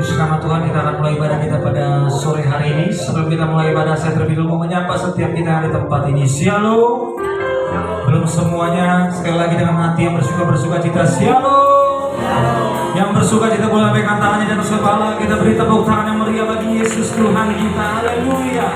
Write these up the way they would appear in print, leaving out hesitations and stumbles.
Puji nama Tuhan, kita akan mulai ibadah kita pada sore hari ini. Sebelum kita mulai ibadah, saya terlebih dahulu menyapa setiap kita yang ada di tempat ini. Shalom. Belum semuanya, sekali lagi dengan hati yang bersuka cita. Shalom. Yang bersuka cita boleh pegang tangannya di atas kepala. Kita beri tepuk tangan yang meriah bagi Yesus Tuhan kita. Haleluya.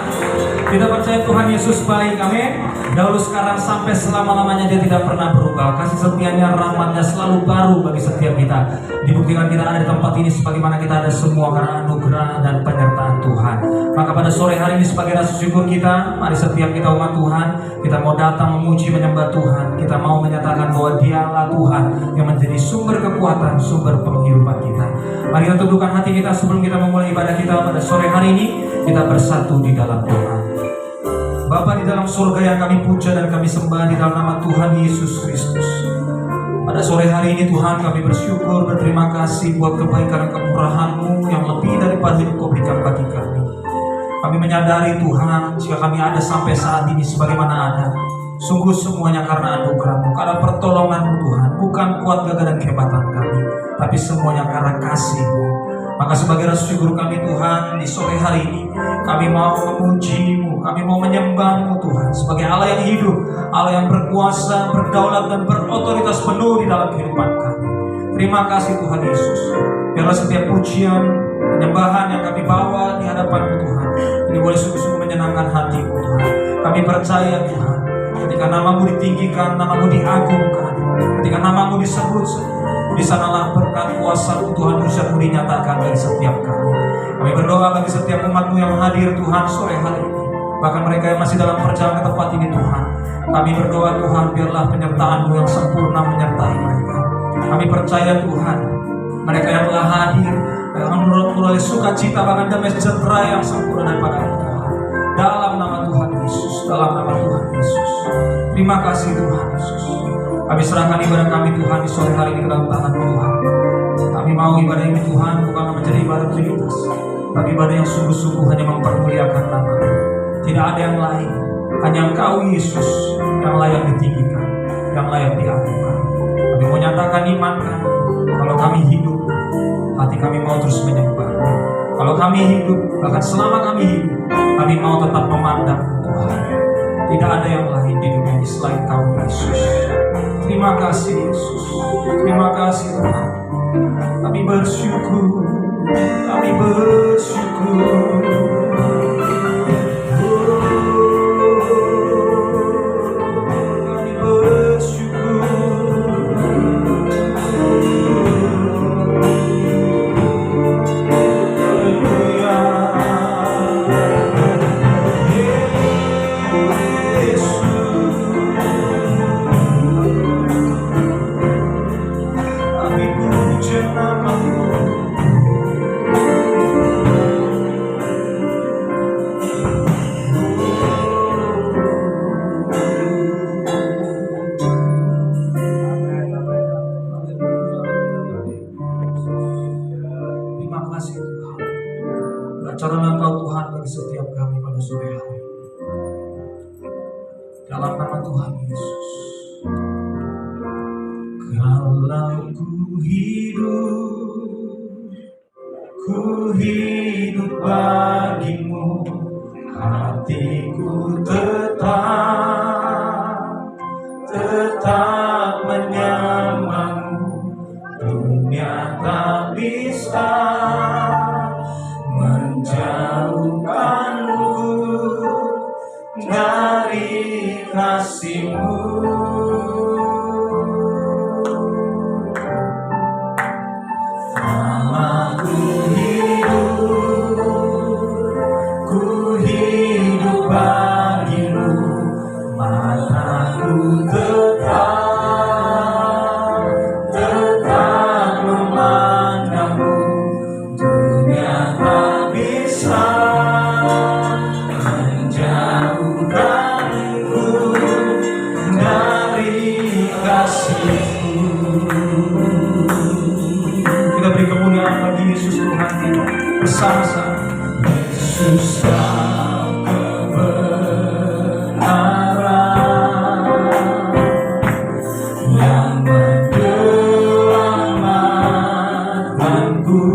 Kita percaya Tuhan Yesus baik, amin. Dahulu, sekarang, sampai selama-lamanya Dia tidak pernah berubah. Kasih setianya, rahmatnya selalu baru bagi setiap kita. Dibuktikan kita ada di tempat ini sebagaimana kita ada semua karena anugerah dan penyertaan Tuhan. Maka pada sore hari ini sebagai rasa syukur kita, mari setiap kita umat Tuhan, kita mau datang memuji menyembah Tuhan. Kita mau menyatakan bahwa Dialah Tuhan yang menjadi sumber kekuatan, sumber penghidupan kita. Mari kita tundukkan hati kita sebelum kita memulai ibadah kita pada sore hari ini. Kita bersatu di dalam doa. Bapa di dalam surga yang kami puja dan kami sembah di dalam nama Tuhan Yesus Kristus. Pada sore hari ini Tuhan, kami bersyukur, berterima kasih buat kebaikan dan kemurahan-Mu yang lebih daripada yang Kau berikan bagi kami. Kami menyadari Tuhan, jika kami ada sampai saat ini sebagaimana ada, sungguh semuanya karena anugerah-Mu, karena pertolongan-Mu Tuhan, bukan kuat gagah dan kehebatan kami, tapi semuanya karena kasih-Mu. Maka sebagai rasa syukur kami Tuhan, di sore hari ini kami mau memuji-Mu, kami mau menyembah-Mu Tuhan sebagai Allah yang hidup, Allah yang berkuasa, berdaulat dan berotoritas penuh di dalam kehidupan kami. Terima kasih Tuhan Yesus. Biarlah setiap pujian, penyembahan yang kami bawa di hadapan-Mu Tuhan, ini boleh sungguh-sungguh menyenangkan hati-Mu Tuhan. Kami percaya Tuhan, ketika nama-Mu ditinggikan, nama-Mu diagungkan, ketika nama-Mu disebut, di sanalah berkat kuasa Tuhan bersatu dinyatakan bagi setiap kami. Kami berdoa bagi setiap umat-Mu yang hadir Tuhan sore hari ini, bahkan mereka yang masih dalam perjalanan ke tempat ini Tuhan. Kami berdoa Tuhan, biarlah penyertaan-Mu yang sempurna menyertai mereka. Kami percaya Tuhan, mereka yang telah hadir melalui sukacita bahkan damai sejahtera yang sempurna daripada Tuhan. Dalam nama Tuhan Yesus, dalam nama Tuhan Yesus. Terima kasih Tuhan Yesus. Kami serahkan ibadah kami Tuhan di sore hari ini ke dalam tangan Tuhan. Kami mau ibadah ini Tuhan bukan menjadi ibadah rutinitas, tapi ibadah yang sungguh-sungguh hanya mempermuliakan nama. Tidak ada yang lain, hanya Engkau Yesus yang layak ditinggikan, yang layak diagungkan. Kami mau nyatakan iman kami. Kalau kami hidup, hati kami mau terus menyembah. Kalau kami hidup, bahkan selama kami hidup, kami mau tetap memandang Tuhan. Tidak ada yang lain di dunia ini selain Kau Yesus. Terima kasih Yesus. Terima kasih Tuhan. Kami bersyukur. Kami bersyukur. Dalam nama Tuhan Yesus. Kalau ku hidup bagimu, hatiku tetap menyembahmu. Dunia tak bisa menjauhkanku dari kasih-Mu. Selama ku hidup bagimu, mataku tetap memandangmu. Dunia tak bisa menjauhkanku dari kasih-Mu. Kita beri kemuliaan bagi Yesus Tuhan kita bersama-sama. Yesus Kau kebenaran yang menyelamatkanku.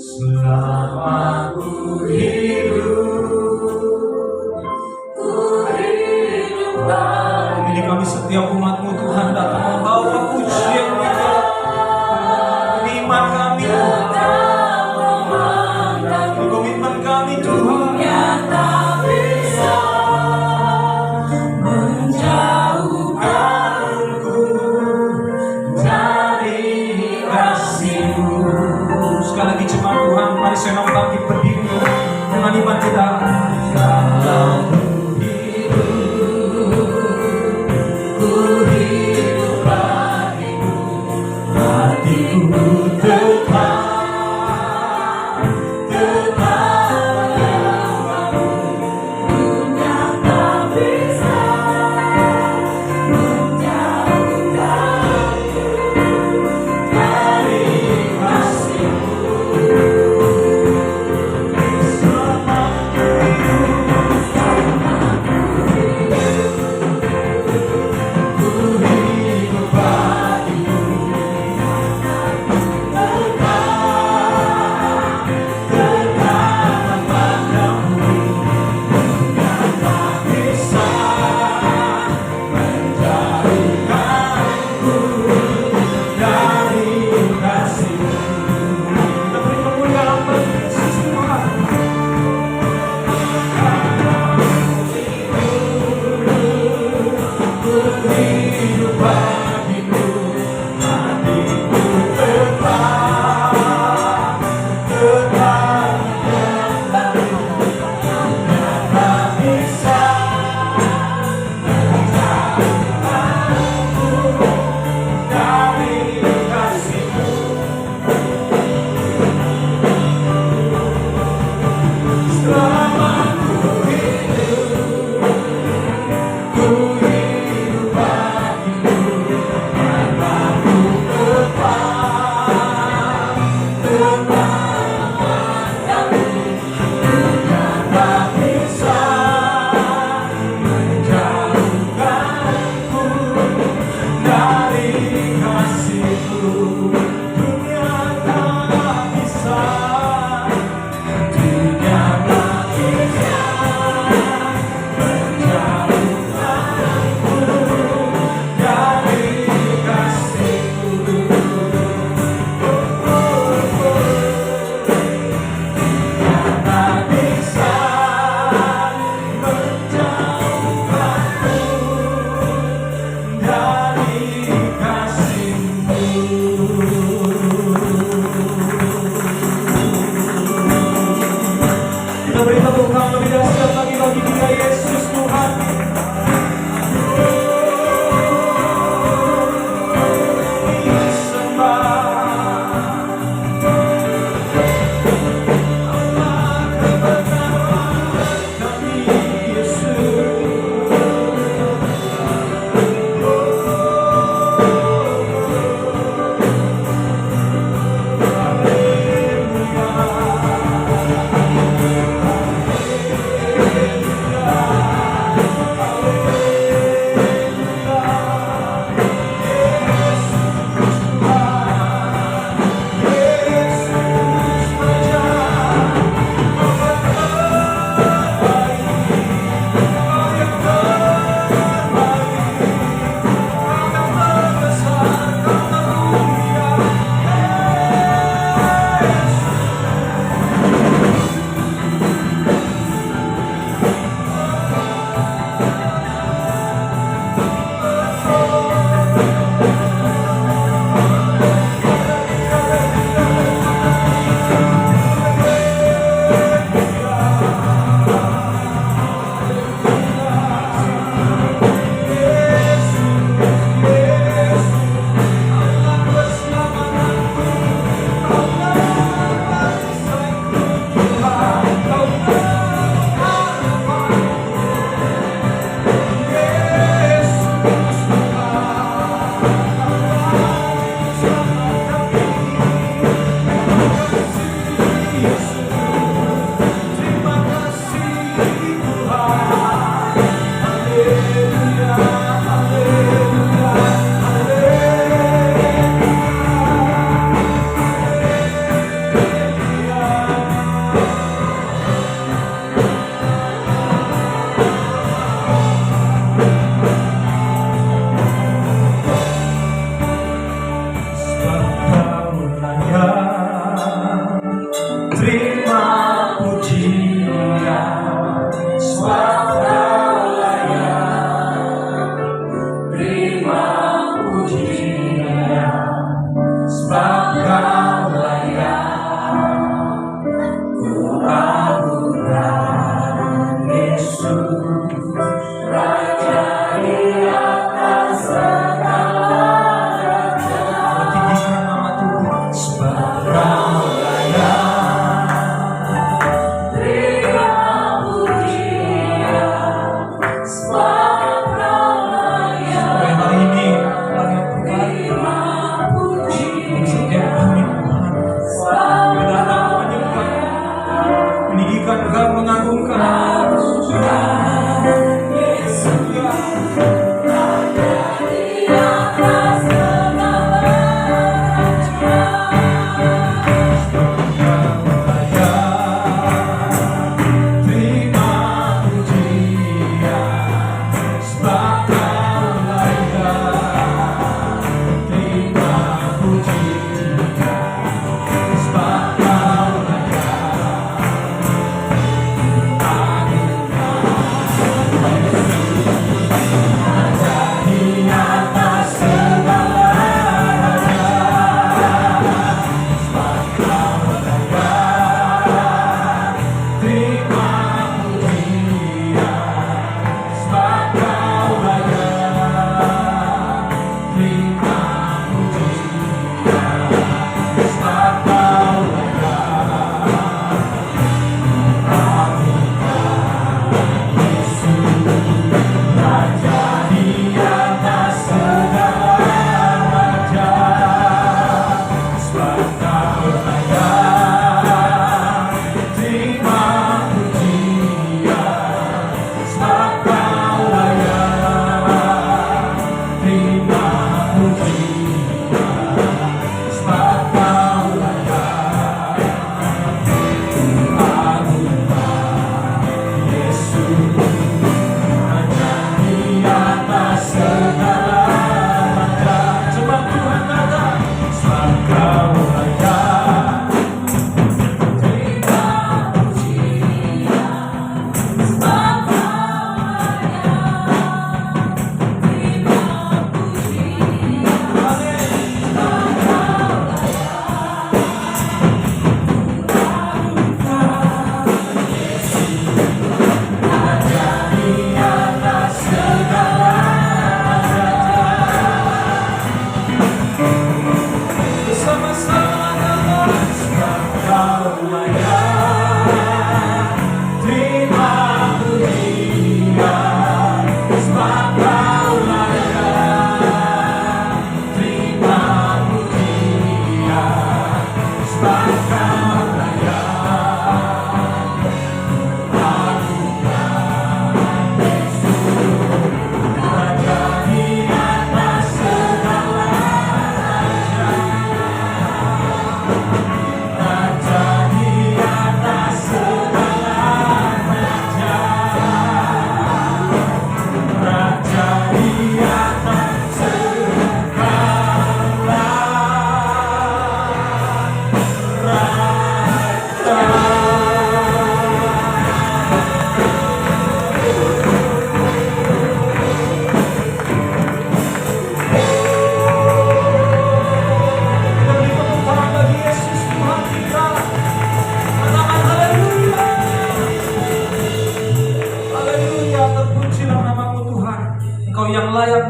Selama ku hidup ini kami setiap umat-Mu Tuhan datang membawa pujian iman kami, komitmen kami Tuhan. Tak bisa menjauhkanku dari kasih-Mu. Sekali lagi jemaat Tuhan, mari senang bangkit berdiri dengan iman kita. Kalau ku hidup bagimu, hatiku tetap denganmu. Dunia tak bisa menjauhkanku dari kasih-Mu.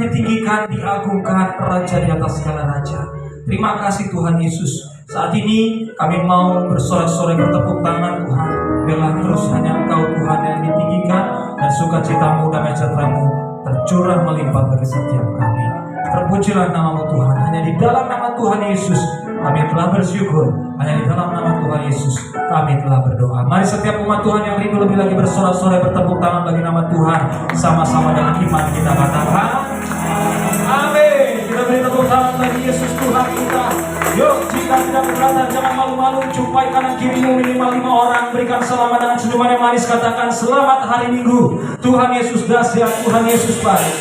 Ditinggikan, diagungkan, Raja di atas segala raja. Terima kasih Tuhan Yesus. Saat ini kami mau bersorak-sorai bertepuk tangan Tuhan. Biarlah terus hanya Engkau Tuhan yang ditinggikan, dan sukacitamu, damai sejahtera-Mu tercurah melimpah bagi setiap kami. Terpujilah nama-Mu Tuhan. Hanya di dalam nama Tuhan Yesus kami telah bersyukur. Hanya di dalam nama Tuhan Yesus kami telah berdoa. Mari setiap umat Tuhan yang rindu lebih lagi bersorak-sorai bertepuk tangan bagi nama Tuhan. Sama-sama dengan iman kita katakan amin. Kita beri tepuk tangan bagi Yesus Tuhan kita. Yuk, jika tidak keberatan jangan malu-malu. Jumpai kanan kirimu minimal 5 orang. Berikan selamat dengan senyuman yang manis. Katakan selamat hari Minggu. Tuhan Yesus dahsyat, Tuhan Yesus baik.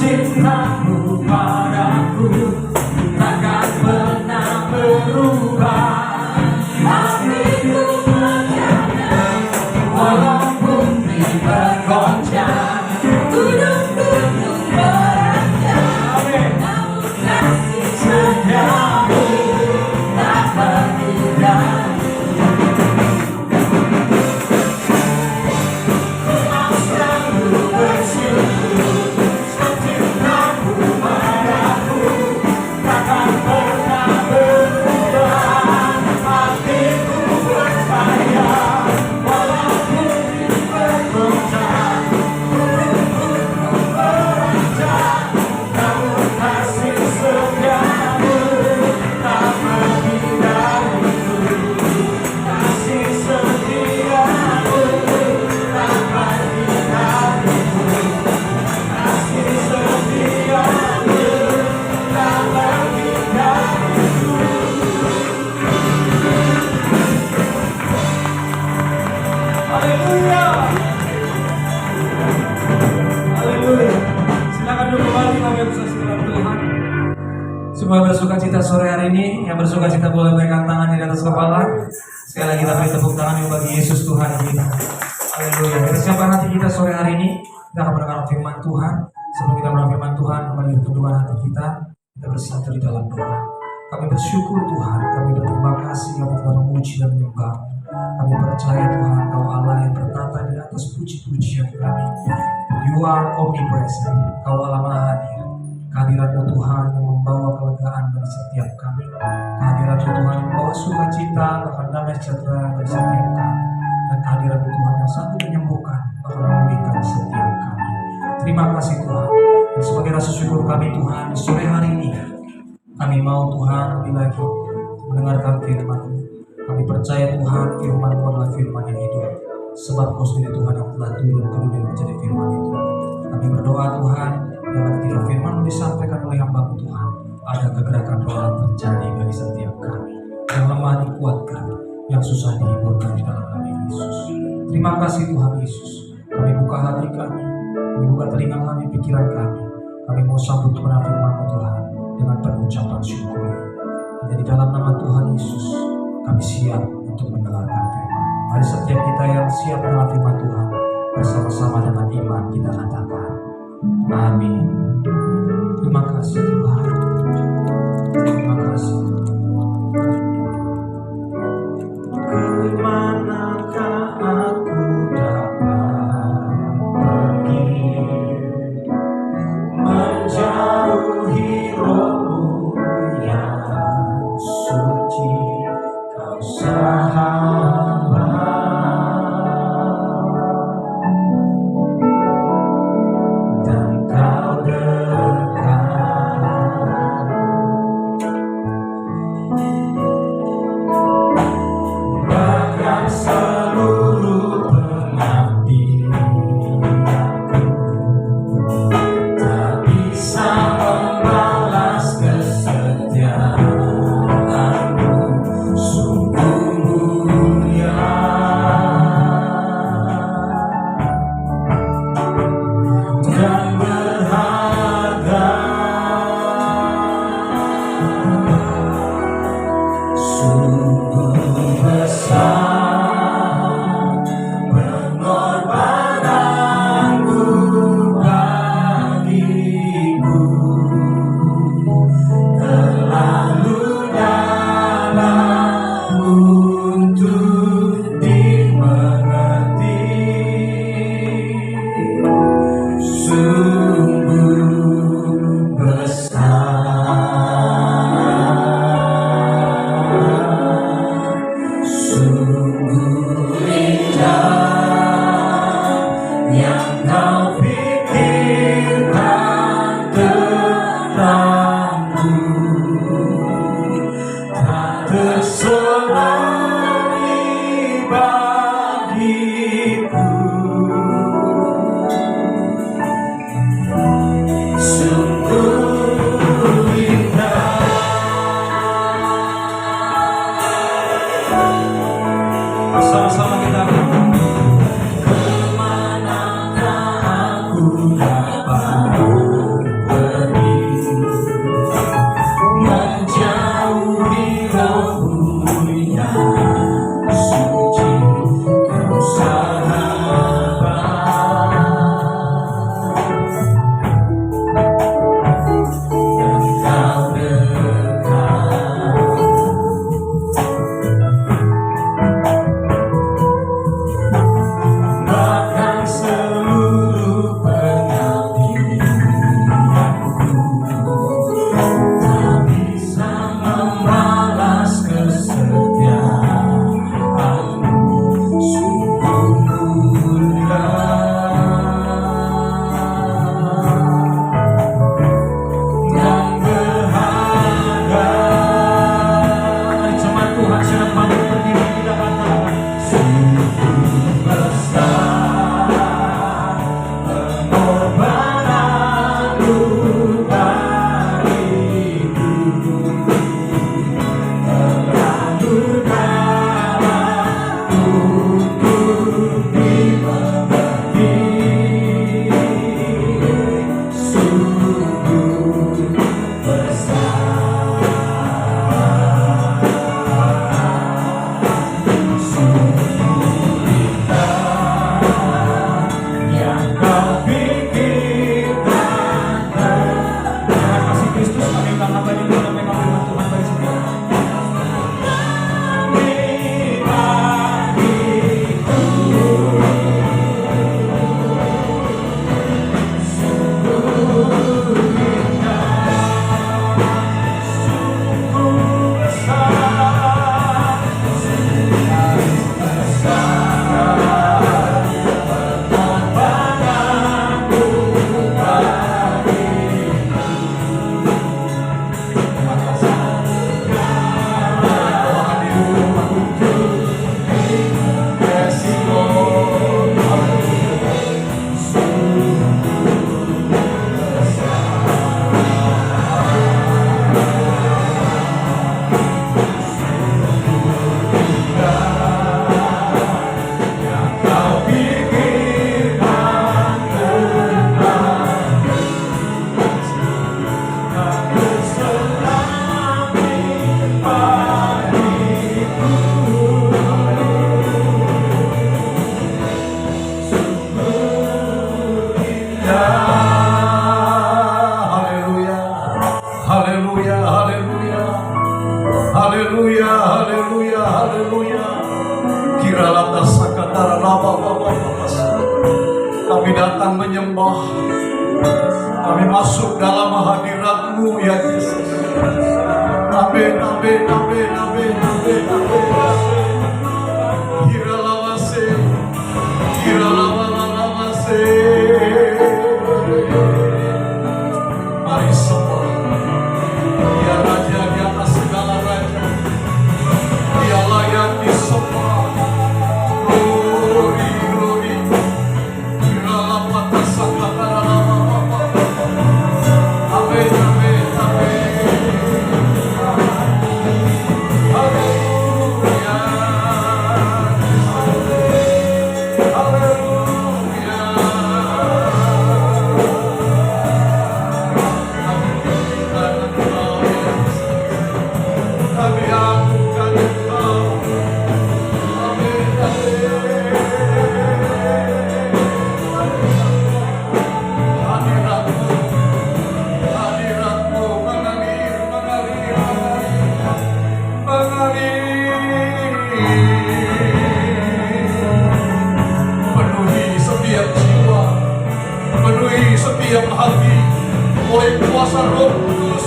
cintamu padaku takkan pernah berubah. Hatiku percaya walaupun bumi bergoncang, gunung-gunung beranjak, namun kasih setiamu tak berhenti. Semua bersuka cita sore hari ini, yang bersuka cita boleh berikan tangan di atas kepala. Sekali lagi kita beri tepuk tangan bagi Yesus Tuhan kita. Haleluya. Kita siapkan hati kita sore hari ini. Kita akan mendengar firman Tuhan. Sebelum kita mendengar firman Tuhan, kembali berdoa hati kita bersatu di dalam doa. Kami bersyukur Tuhan, kami berterima kasih, kami telah memuji dan menyembah. Kami percaya Tuhan, Kau Allah yang bertata di atas puji-pujian kami. You are omnipresent, Kau Allah Maha Hadir. Kehadiran-Mu Tuhan yang membawa kelegaan bagi setiap kami. Kehadiran-Mu Tuhan yang membawa sukacita, bahkan damai sejahtera bagi setiap kami. Dan kehadiran-Mu Tuhan yang sanggup menyembuhkan, bahkan memulihkan setiap kami. Terima kasih Tuhan. Dan sebagai rasa syukur kami Tuhan, di sore hari ini kami mau Tuhan lebih lagi mendengarkan firman-Mu. Kami percaya Tuhan firman-Mu adalah firman yang hidup. Sebab Kau sendiri Tuhan yang telah turun ke dunia menjadi firman itu. Kami berdoa Tuhan, dalam ketika firman-Mu disampaikan oleh hamba-Mu Tuhan, ada kegerakan roh yang terjadi bagi setiap kami. Yang lemah dikuatkan, yang susah dihiburkan di dalam nama Yesus. Terima kasih Tuhan Yesus. Kami buka hati kami buka telinga kami, pikiran kami. Kami mau sambut kebenaran firman-Mu Tuhan dengan pengucapan syukur. Dan di dalam nama Tuhan Yesus, kami siap untuk mendengarkan firman. Mari setiap kita yang siap mendengar firman Tuhan, bersama-sama dengan iman kita katakan, amin. Terima kasih Tuhan. Terima kasih. Kemanakah aku dapat pergi, menjauhi roh-Mu yang suci, Kau sahabat, dan Kau dekat. Bahkan seluruh pengabdianku tak bisa membalas Haleluya, haleluya, haleluya. Kiralata sakatara laba baba. Kami datang menyembah. Kami masuk dalam hadirat-Mu ya Yesus. Amin, amin, amin, amin, amin, amin. Kiralawase, kiralawalawase. Mari semua. Dia Raja di atas segala raja. Dia layak disembah. Glory, glory. Kiralapata sakatara lama. Amin, amin, amin. Haleluya. Haleluya. Kami akan Engkau. Amin, amin. Hadirat-Mu, hadirat-Mu mengalir, mengalir, mengalir. Penuhi setiap jiwa, penuhi setiap hati oleh kuasa Roh Kudus.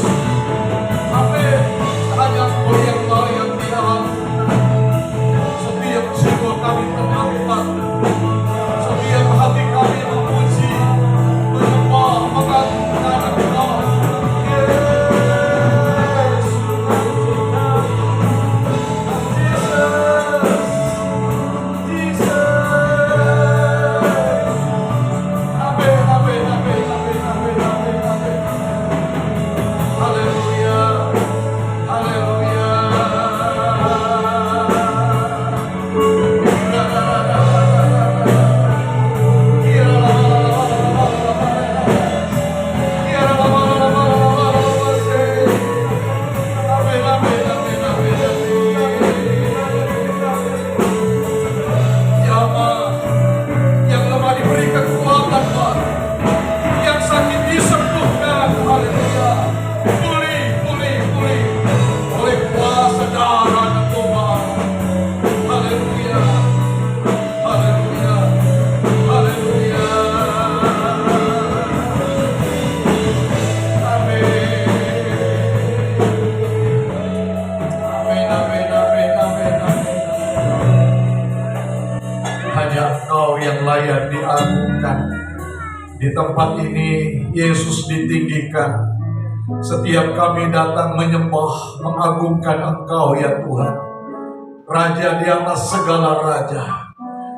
Amin. Hanya Engkau yang layak dilakukan. Setiap jiwa kami terangkat, setiap hati kami memuji, menyembah, mengagungkan Engkau. Yesus, Jesus. Amin, amin, amin, amin, amin, amin, amin. Haleluya, haleluya. Amin, amin, amin, amin, amin. Jamaah yang lemah diberi kekuatan baru, yang sakit disembuhkan. Haleluya. Pulih, pulih, pulih oleh kuasa darah dan tubuh. Haleluya, haleluya, haleluya. Amin. Amin, amin, amin, amin, amin. Hanya Engkau yang layak diagungkan. Di tempat ini Yesus ditinggikan. Setiap kami datang menyembah, mengagungkan Engkau ya Tuhan. Raja di atas segala raja.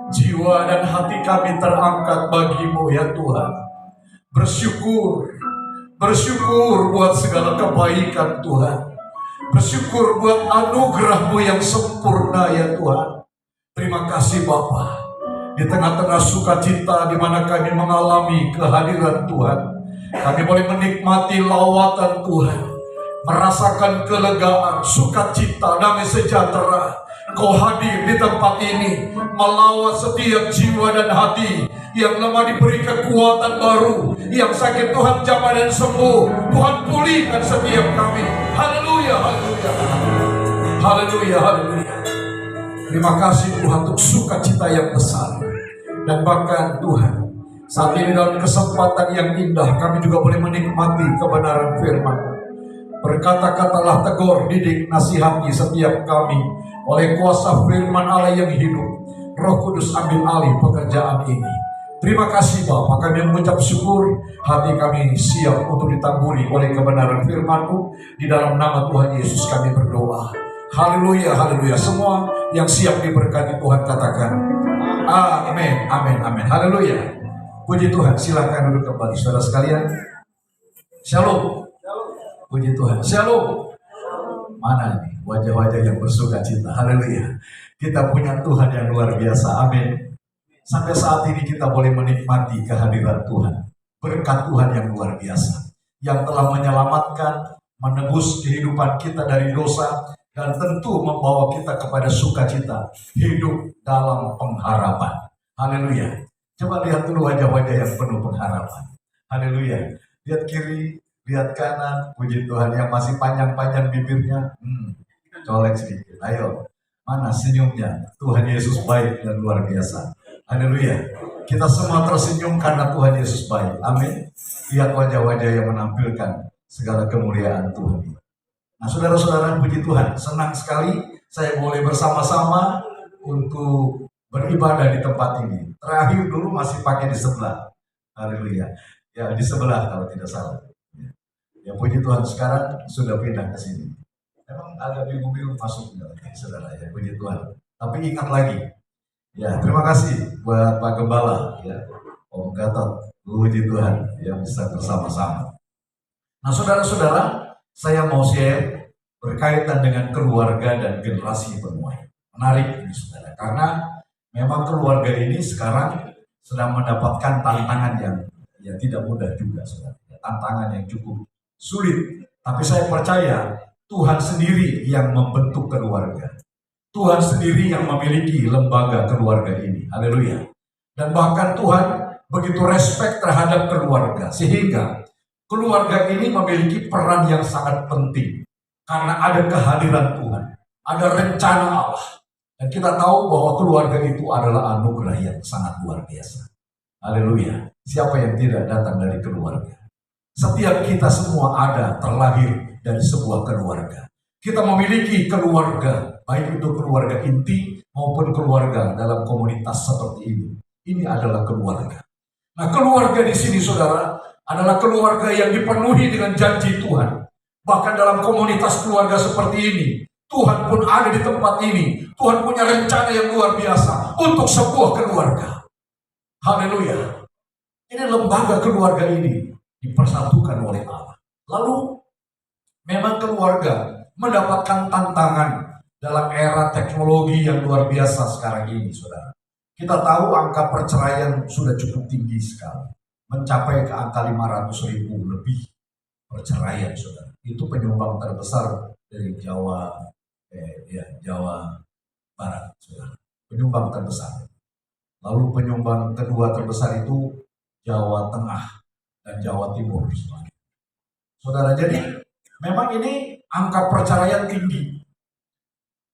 Jiwa dan hati kami terangkat bagi-Mu ya Tuhan. Bersyukur, bersyukur buat segala kebaikan Tuhan. Bersyukur buat anugerah-Mu yang sempurna ya Tuhan. Terima kasih Bapa. Di tengah-tengah sukacita di mana kami mengalami kehadiran Tuhan, kami boleh menikmati lawatan Tuhan, merasakan kelegaan, sukacita, damai sejahtera. Engkau hadir di tempat ini, melawat setiap jiwa dan hati yang lemah diberi kekuatan baru, yang sakit Tuhan jamah dan sembuh. Tuhan pulihkan setiap kami. Haleluya, haleluya, haleluya, haleluya. Terima kasih Tuhan untuk sukacita yang besar. Dan bahkan Tuhan, saat ini dalam kesempatan yang indah, kami juga boleh menikmati kebenaran firman. Berkata-katalah, tegur, didik, nasihati setiap kami oleh kuasa firman Allah yang hidup. Roh Kudus ambil alih pekerjaan ini. Terima kasih Bapa, kami mengucap syukur. Hati kami siap untuk ditaburi oleh kebenaran firman-Mu. Di dalam nama Tuhan Yesus kami berdoa. Haleluya, haleluya. Semua yang siap diberkati Tuhan katakan amin, amin, amin. Haleluya. Puji Tuhan. Silakan duduk kembali saudara sekalian. Shalom. Puji Tuhan. Shalom. Mana nih wajah-wajah yang bersukacita. Haleluya. Kita punya Tuhan yang luar biasa. Amin. Sampai saat ini kita boleh menikmati kehadiran Tuhan. Berkat Tuhan yang luar biasa, yang telah menyelamatkan, menebus kehidupan kita dari dosa, dan tentu membawa kita kepada sukacita, hidup dalam pengharapan. Haleluya. Coba lihat dulu wajah-wajah yang penuh pengharapan. Haleluya. Lihat kiri, lihat kanan. Puji Tuhan, yang masih panjang-panjang bibirnya. Colek sedikit. Ayo, mana senyumnya? Tuhan Yesus baik dan luar biasa. Haleluya. Kita semua tersenyum karena Tuhan Yesus baik. Amin. Lihat wajah-wajah yang menampilkan segala kemuliaan Tuhan. Nah, saudara-saudara, puji Tuhan, senang sekali saya boleh bersama-sama untuk beribadah di tempat ini. Terakhir dulu masih pakai di sebelah. Haleluya. Ya, di sebelah kalau tidak salah. Ya, puji Tuhan, sekarang sudah pindah ke sini. Memang agak bingung-bingung masuknya, saudara, ya, puji Tuhan. Tapi ingat lagi, ya, terima kasih buat Pak Gembala, ya, Om Gatot, puji Tuhan, yang bisa bersama-sama. Nah, saudara-saudara, saya mau share berkaitan dengan keluarga dan generasi penuai. Menarik ini, saudara, karena memang keluarga ini sekarang sedang mendapatkan tantangan yang tidak mudah juga, saudara. Tantangan yang cukup sulit. Tapi saya percaya Tuhan sendiri yang membentuk keluarga. Tuhan sendiri yang memiliki lembaga keluarga ini. Haleluya. Dan bahkan Tuhan begitu respect terhadap keluarga. Sehingga keluarga ini memiliki peran yang sangat penting. Karena ada kehadiran Tuhan. Ada rencana Allah. Dan kita tahu bahwa keluarga itu adalah anugerah yang sangat luar biasa. Haleluya. Siapa yang tidak datang dari keluarga? Setiap kita semua ada terlahir dari sebuah keluarga. Kita memiliki keluarga, baik itu keluarga inti maupun keluarga dalam komunitas seperti ini. Ini adalah keluarga. Nah, keluarga di sini, saudara, adalah keluarga yang dipenuhi dengan janji Tuhan. Bahkan dalam komunitas keluarga seperti ini, Tuhan pun ada di tempat ini. Tuhan punya rencana yang luar biasa untuk sebuah keluarga. Haleluya. Ini lembaga keluarga ini dipersatukan oleh Allah. Lalu memang keluarga mendapatkan tantangan dalam era teknologi yang luar biasa sekarang ini, saudara. Kita tahu angka perceraian sudah cukup tinggi sekali. Mencapai ke angka 500.000 lebih perceraian, saudara. Itu penyumbang terbesar dari Jawa Barat, saudara. Penyumbang terbesar. Lalu penyumbang kedua terbesar itu Jawa Tengah dan Jawa Timur. Saudara, jadi memang ini angka perceraian tinggi.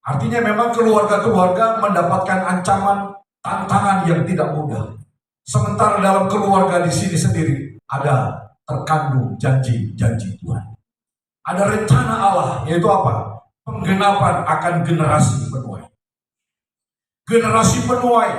Artinya memang keluarga-keluarga mendapatkan ancaman, tantangan yang tidak mudah. Sementara dalam keluarga di sini sendiri ada terkandung janji-janji Tuhan. Ada rencana Allah, yaitu apa? Penggenapan akan generasi penuai. Generasi penuai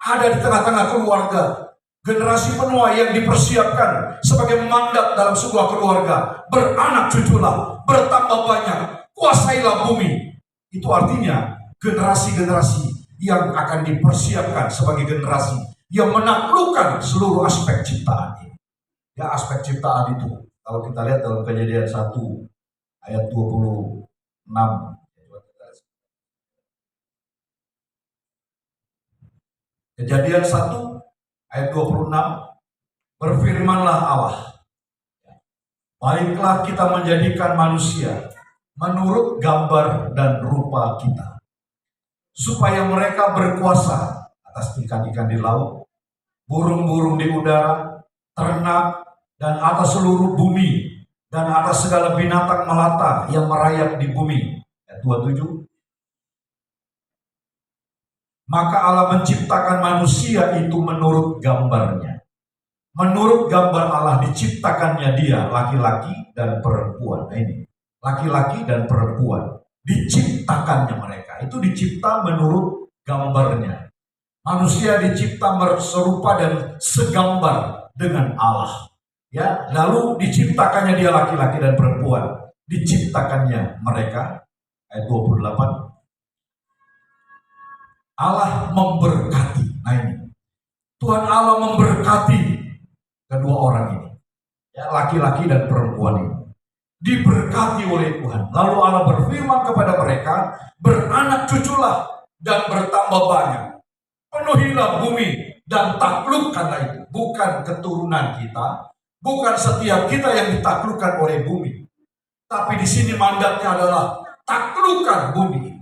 ada di tengah-tengah keluarga. Generasi penuai yang dipersiapkan sebagai mandat dalam sebuah keluarga. Beranak cuculah, bertambah banyak, kuasailah bumi. Itu artinya generasi-generasi yang akan dipersiapkan sebagai generasi yang menaklukkan seluruh aspek ciptaan ini. Ya, aspek ciptaan itu, kalau kita lihat dalam Kejadian 1 ayat 26. Kejadian 1 ayat 26, berfirmanlah Allah, baiklah kita menjadikan manusia menurut gambar dan rupa kita, supaya mereka berkuasa atas ikan-ikan di laut, burung-burung di udara, ternak, dan atas seluruh bumi, dan atas segala binatang melata yang merayap di bumi. Ayat 27. Maka Allah menciptakan manusia itu menurut gambarnya. Menurut gambar Allah diciptakannya dia, laki-laki dan perempuan. Nah ini, laki-laki dan perempuan. Diciptakannya mereka. Itu dicipta menurut gambarnya. Manusia dicipta serupa dan segambar dengan Allah. Ya, lalu diciptakannya dia laki-laki dan perempuan. Diciptakannya mereka. Ayat 28. Allah memberkati. Nah ini, Tuhan Allah memberkati kedua orang ini, ya, laki-laki dan perempuan ini, diberkati oleh Tuhan. Lalu Allah berfirman kepada mereka, beranak cuculah dan bertambah banyak, penuhilah bumi dan taklukkanlah itu. Bukan keturunan kita, bukan setiap kita yang ditaklukkan oleh bumi, tapi di sini mandatnya adalah taklukkan bumi.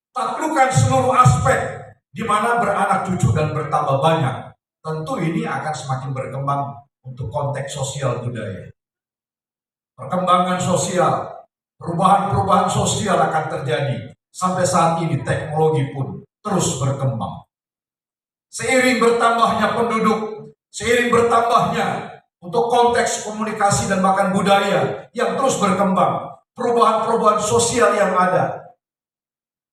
Taklukkan seluruh aspek di mana beranak cucu dan bertambah banyak. Tentu ini akan semakin berkembang untuk konteks sosial budaya. Perkembangan sosial, Perubahan-perubahan sosial akan terjadi. Sampai saat ini teknologi pun terus berkembang. Seiring bertambahnya penduduk, seiring bertambahnya untuk konteks komunikasi dan bahkan budaya yang terus berkembang, perubahan-perubahan sosial yang ada.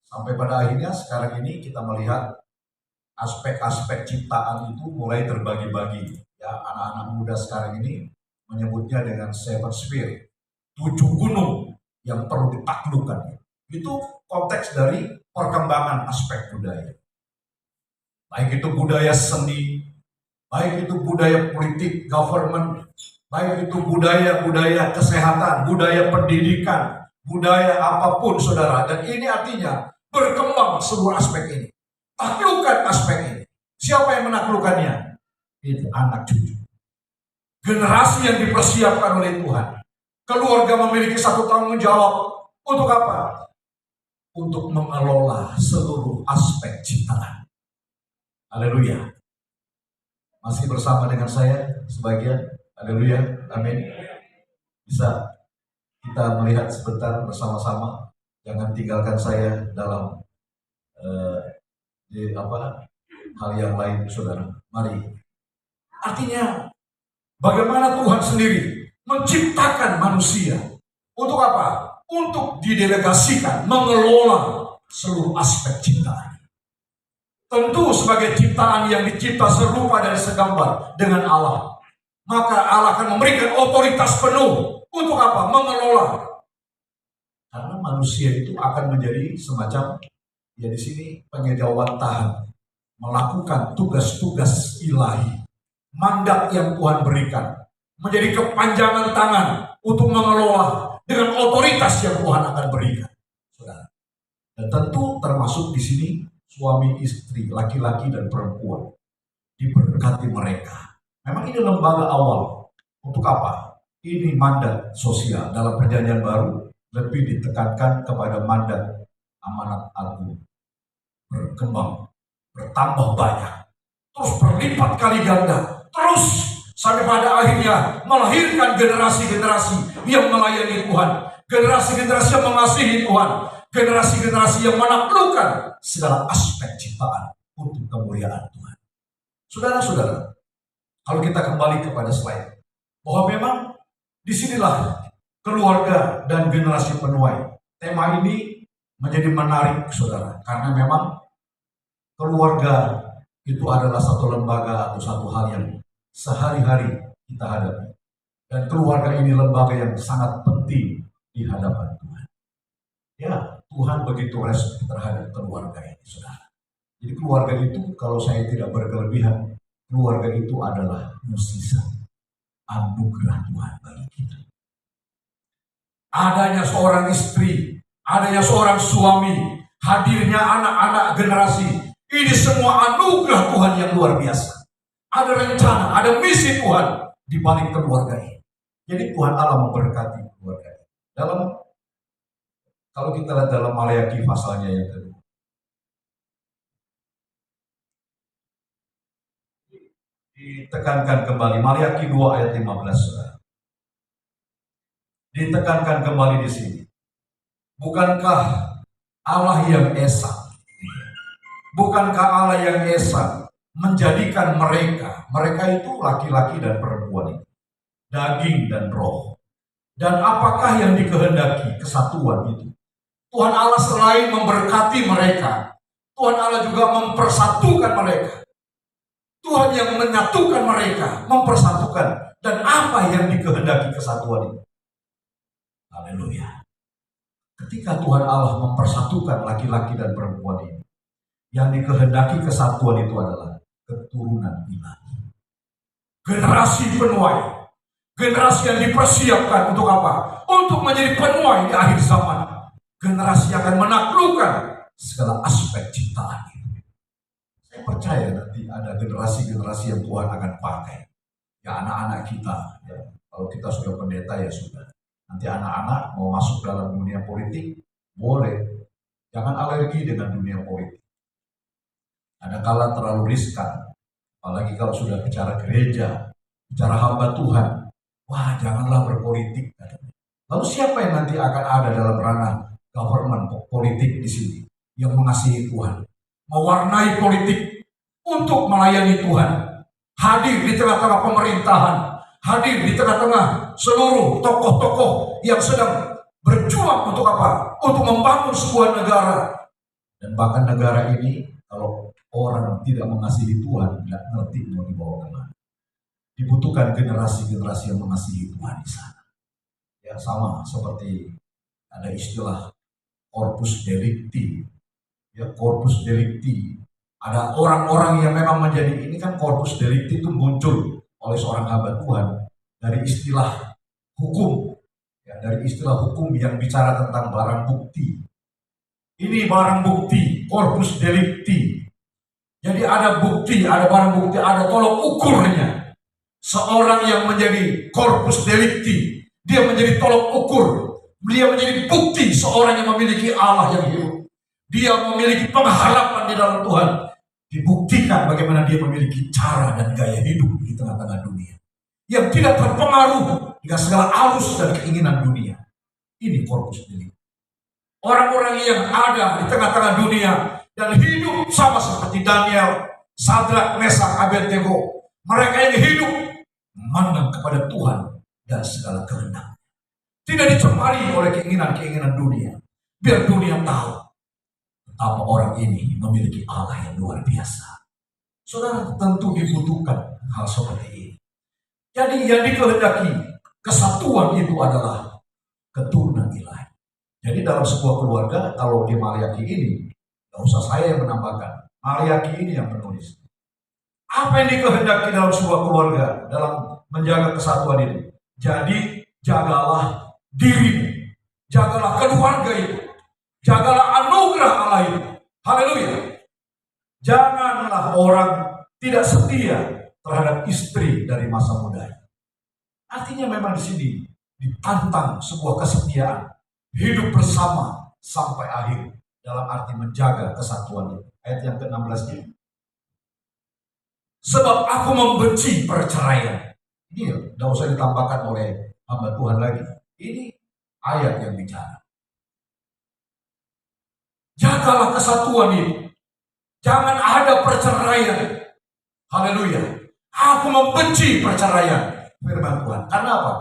Sampai pada akhirnya sekarang ini kita melihat aspek-aspek ciptaan itu mulai terbagi-bagi. Ya, anak-anak muda sekarang ini menyebutnya dengan seven sphere, 7 gunung yang perlu ditaklukkan. Itu konteks dari perkembangan aspek budaya. Baik itu budaya seni, baik itu budaya politik, government, baik itu budaya kesehatan, budaya pendidikan, budaya apapun saudara. Dan ini artinya berkembang seluruh aspek ini. Taklukkan aspek ini. Siapa yang menaklukkannya? Itu anak cucu. Generasi yang dipersiapkan oleh Tuhan. Keluarga memiliki satu tanggung jawab. Untuk apa? Untuk mengelola seluruh aspek ciptaan. Haleluya. Masih bersama dengan saya sebagian? Haleluya. Amin. Bisa kita melihat sebentar bersama-sama. Jangan tinggalkan saya dalam hal yang lain, saudara. Mari. Artinya, bagaimana Tuhan sendiri menciptakan manusia. Untuk apa? Untuk didelegasikan, mengelola seluruh aspek ciptaan. Tentu sebagai ciptaan yang dicipta serupa dan segambar dengan Allah, maka Allah akan memberikan otoritas penuh. Untuk apa? Mengelola. Karena manusia itu akan menjadi semacam, ya di sini pengejawantahan, melakukan tugas-tugas ilahi, mandat yang Tuhan berikan, menjadi kepanjangan tangan untuk mengelola dengan otoritas yang Tuhan akan berikan, saudara. Dan tentu termasuk di sini suami istri, laki-laki dan perempuan, diberkati mereka. Memang ini lembaga awal. Untuk apa? Ini mandat sosial. Dalam perjanjian baru lebih ditekankan kepada mandat amanat agung. Berkembang, bertambah banyak, terus berlipat kali ganda, terus sampai pada akhirnya melahirkan generasi-generasi yang melayani Tuhan, generasi-generasi yang mengasihi Tuhan, generasi-generasi yang menaklukkan segala aspek ciptaan untuk kemuliaan Tuhan. Saudara-saudara, kalau kita kembali kepada slide, bahwa memang disinilah keluarga dan generasi penuai. Tema ini menjadi menarik, saudara, karena memang keluarga itu adalah satu lembaga atau satu hal yang sehari-hari kita hadapi. Dan keluarga ini lembaga yang sangat penting di hadapan Tuhan. Ya, Tuhan begitu respect terhadap keluarga ini, saudara. Jadi keluarga itu, kalau saya tidak berkelebihan, keluarga itu adalah mukjizat, anugerah Tuhan bagi kita. Adanya seorang istri, adanya seorang suami, hadirnya anak-anak generasi, ini semua anugerah Tuhan yang luar biasa. Ada rencana, ada misi Tuhan di balik keluarga ini. Jadi Tuhan Allah memberkati keluarga ini. Kalau kita lihat dalam Maleakhi pasalnya yang kedua, ditekankan kembali Maleakhi 2 ayat 15. Ditekankan kembali di sini. Bukankah Allah yang esa? Bukankah Allah yang esa menjadikan mereka itu laki-laki dan perempuan itu, daging dan roh. Dan apakah yang dikehendaki? Kesatuan itu. Tuhan Allah selain memberkati mereka, Tuhan Allah juga mempersatukan mereka. Tuhan yang menyatukan mereka, mempersatukan. Dan apa yang dikehendaki kesatuan itu? Haleluya. Ketika Tuhan Allah mempersatukan laki-laki dan perempuan ini, yang dikehendaki kesatuan itu adalah keturunan ilahi. Generasi penuai. Generasi yang dipersiapkan untuk apa? Untuk menjadi penuai di akhir zaman. Generasi yang akan menaklukkan segala aspek ciptaan itu. Saya percaya nanti ada generasi-generasi yang Tuhan akan pakai. Ya anak-anak kita. Ya. Kalau kita sudah pendeta ya sudah. Nanti anak-anak mau masuk dalam dunia politik, boleh. Jangan alergi dengan dunia politik. Kadang-kala terlalu riskan. Apalagi kalau sudah bicara gereja, bicara hamba Tuhan. Wah, janganlah berpolitik. Lalu siapa yang nanti akan ada dalam ranah government politik di sini yang mengasihi Tuhan, mewarnai politik untuk melayani Tuhan, hadir di tengah-tengah pemerintahan, hadir di tengah-tengah seluruh tokoh-tokoh yang sedang berjuang untuk apa? Untuk membangun sebuah negara. Dan bahkan negara ini kalau orang tidak mengasihi Tuhan, tidak ngerti mau dibawa kemana. Dibutuhkan generasi-generasi yang mengasihi Tuhan di sana. Ya sama seperti ada istilah corpus delicti. Ya corpus delicti. Ada orang-orang yang memang menjadi, ini kan corpus delicti itu muncul oleh seorang hamba Tuhan dari istilah hukum. Ya, dari istilah hukum yang bicara tentang barang bukti. Ini barang bukti, corpus delicti. Jadi ada bukti, ada barang bukti, ada tolok ukurnya. Seorang yang menjadi corpus delicti, dia menjadi tolok ukur. Dia menjadi bukti seorang yang memiliki Allah yang hidup. Dia memiliki pengharapan di dalam Tuhan. Dibuktikan bagaimana dia memiliki cara dan gaya hidup di tengah-tengah dunia. Yang tidak terpengaruh dengan segala arus dan keinginan dunia. Ini corpus delicti. Orang-orang yang ada di tengah-tengah dunia dan hidup sama seperti Daniel, Sadrak, Mesak, Abednego. Mereka yang hidup memandang kepada Tuhan dan segala kehendak. Tidak dicemari oleh keinginan-keinginan dunia. Biar dunia tahu betapa orang ini memiliki Allah yang luar biasa. Saudara, tentu dibutuhkan hal seperti ini. Jadi yang dikehendaki kesatuan itu adalah keturunan ilahi. Jadi dalam sebuah keluarga, kalau di Maliaki ini, tidak usah saya yang menambahkan, Maliaki ini yang menulis. Apa yang dikehendaki dalam sebuah keluarga dalam menjaga kesatuan ini? Jadi jagalah dirimu, jagalah keluarga itu, jagalah anugerah Allah itu. Haleluya. Janganlah orang tidak setia terhadap istri dari masa muda. Artinya memang di sini ditantang sebuah kesetiaan, hidup bersama sampai akhir dalam arti menjaga kesatuan itu. Ayat yang ke-16 ini. Sebab aku membenci perceraian. Ini tidak usah ditambahkan oleh hamba Tuhan lagi. Ini ayat yang bicara. Jagalah kesatuan itu. Jangan ada perceraian. Haleluya. Aku membenci perceraian. Firman Tuhan. Karena apa?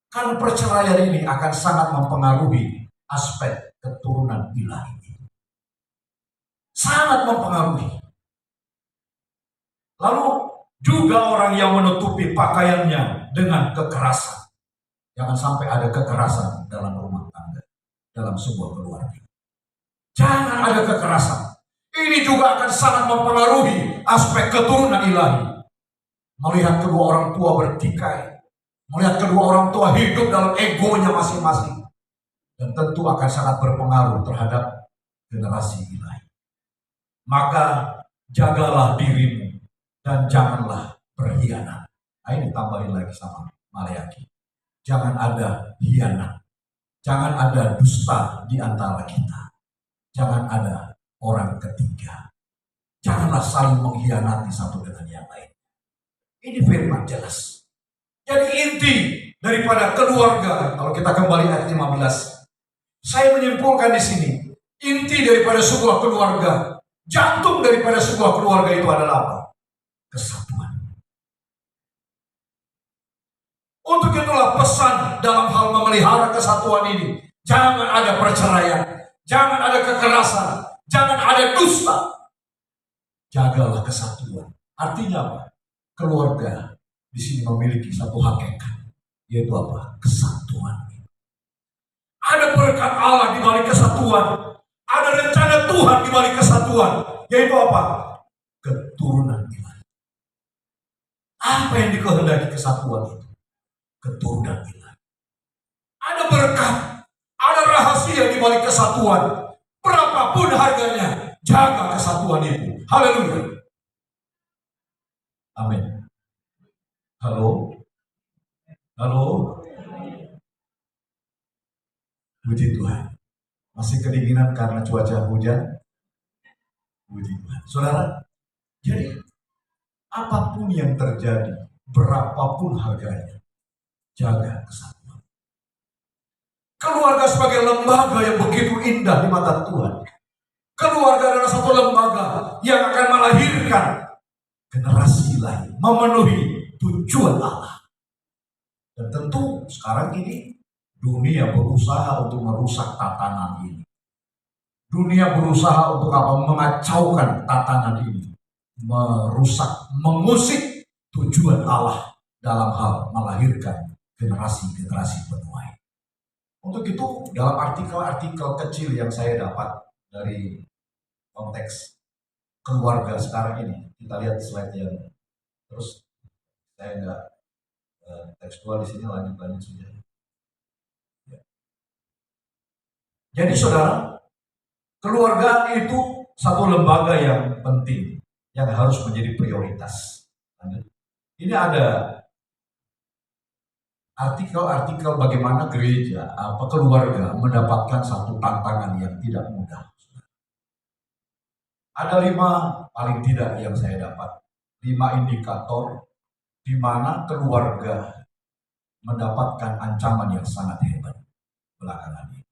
Karena perceraian ini akan sangat mempengaruhi aspek keturunan ilahi itu. Sangat mempengaruhi. Lalu juga orang yang menutupi pakaiannya dengan kekerasan. Jangan sampai ada kekerasan dalam rumah tangga, dalam sebuah keluarga. Jangan ada kekerasan. Ini juga akan sangat mempengaruhi aspek keturunan ilahi. Melihat kedua orang tua bertikai, melihat kedua orang tua hidup dalam egonya masing-masing, dan tentu akan sangat berpengaruh terhadap generasi ilahi. Maka jagalah dirimu dan janganlah berkhianat. Nah, ini tambahin lagi sama Maliaki. Jangan ada hianat. Jangan ada dusta di antara kita. Jangan ada orang ketiga. Janganlah saling mengkhianati satu dengan yang lain. Ini firman jelas. Jadi inti daripada keluarga, kalau kita kembali ayat 15, saya menyimpulkan di sini, inti daripada sebuah keluarga, jantung daripada sebuah keluarga itu adalah apa? Kesatuan. Untuk itulah pesan dalam hal memelihara kesatuan ini. Jangan ada perceraian, jangan ada kekerasan, jangan ada dusta. Jagalah kesatuan. Artinya apa? Keluarga di sini memiliki satu hakikat, yaitu apa? Kesatuan. Ada berkat Allah di balik kesatuan. Ada rencana Tuhan di balik kesatuan, yaitu apa? Keturunan ilahi. Apa yang dikehendaki kesatuan itu? Keturunan ilahi. Ada berkat, ada rahasia di balik kesatuan. Berapapun harganya, jaga kesatuan itu. Haleluya. Amin. Halo? Halo? Puji Tuhan. Masih kedinginan karena cuaca hujan? Puji Tuhan. Saudara, jadi apapun yang terjadi, berapapun harganya, jaga kesatuan. Keluarga sebagai lembaga yang begitu indah di mata Tuhan. Keluarga adalah satu lembaga yang akan melahirkan generasi lain, memenuhi tujuan Allah. Dan tentu sekarang ini dunia berusaha untuk merusak tatanan ini. Dunia berusaha untuk apa? Mengacaukan tatanan ini. Merusak, mengusik tujuan Allah dalam hal melahirkan generasi-generasi penuai. Untuk itu dalam artikel-artikel kecil yang saya dapat dari konteks keluarga sekarang ini, kita lihat slide yang terus saya nggak tekstual di sini, lanjut saja. Ya. Jadi saudara, keluarga itu satu lembaga yang penting yang harus menjadi prioritas. Ini ada artikel-artikel bagaimana gereja, keluarga mendapatkan satu tantangan yang tidak mudah. Ada 5 paling tidak yang saya dapat, 5 indikator di mana keluarga mendapatkan ancaman yang sangat hebat belakangan ini.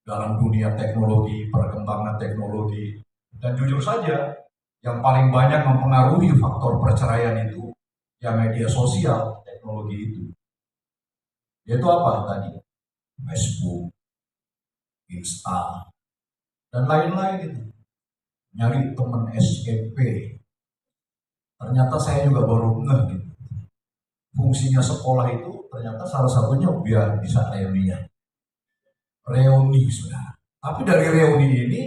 Dalam dunia teknologi, perkembangan teknologi, dan jujur saja, yang paling banyak mempengaruhi faktor perceraian itu ya media sosial, teknologi itu. Yaitu apa tadi? Facebook, Insta, dan lain-lain itu. Nyari teman SMP. Ternyata saya juga baru ngeh gitu. Fungsinya sekolah itu ternyata salah satunya biar bisa reuni sudah. Tapi dari reuni ini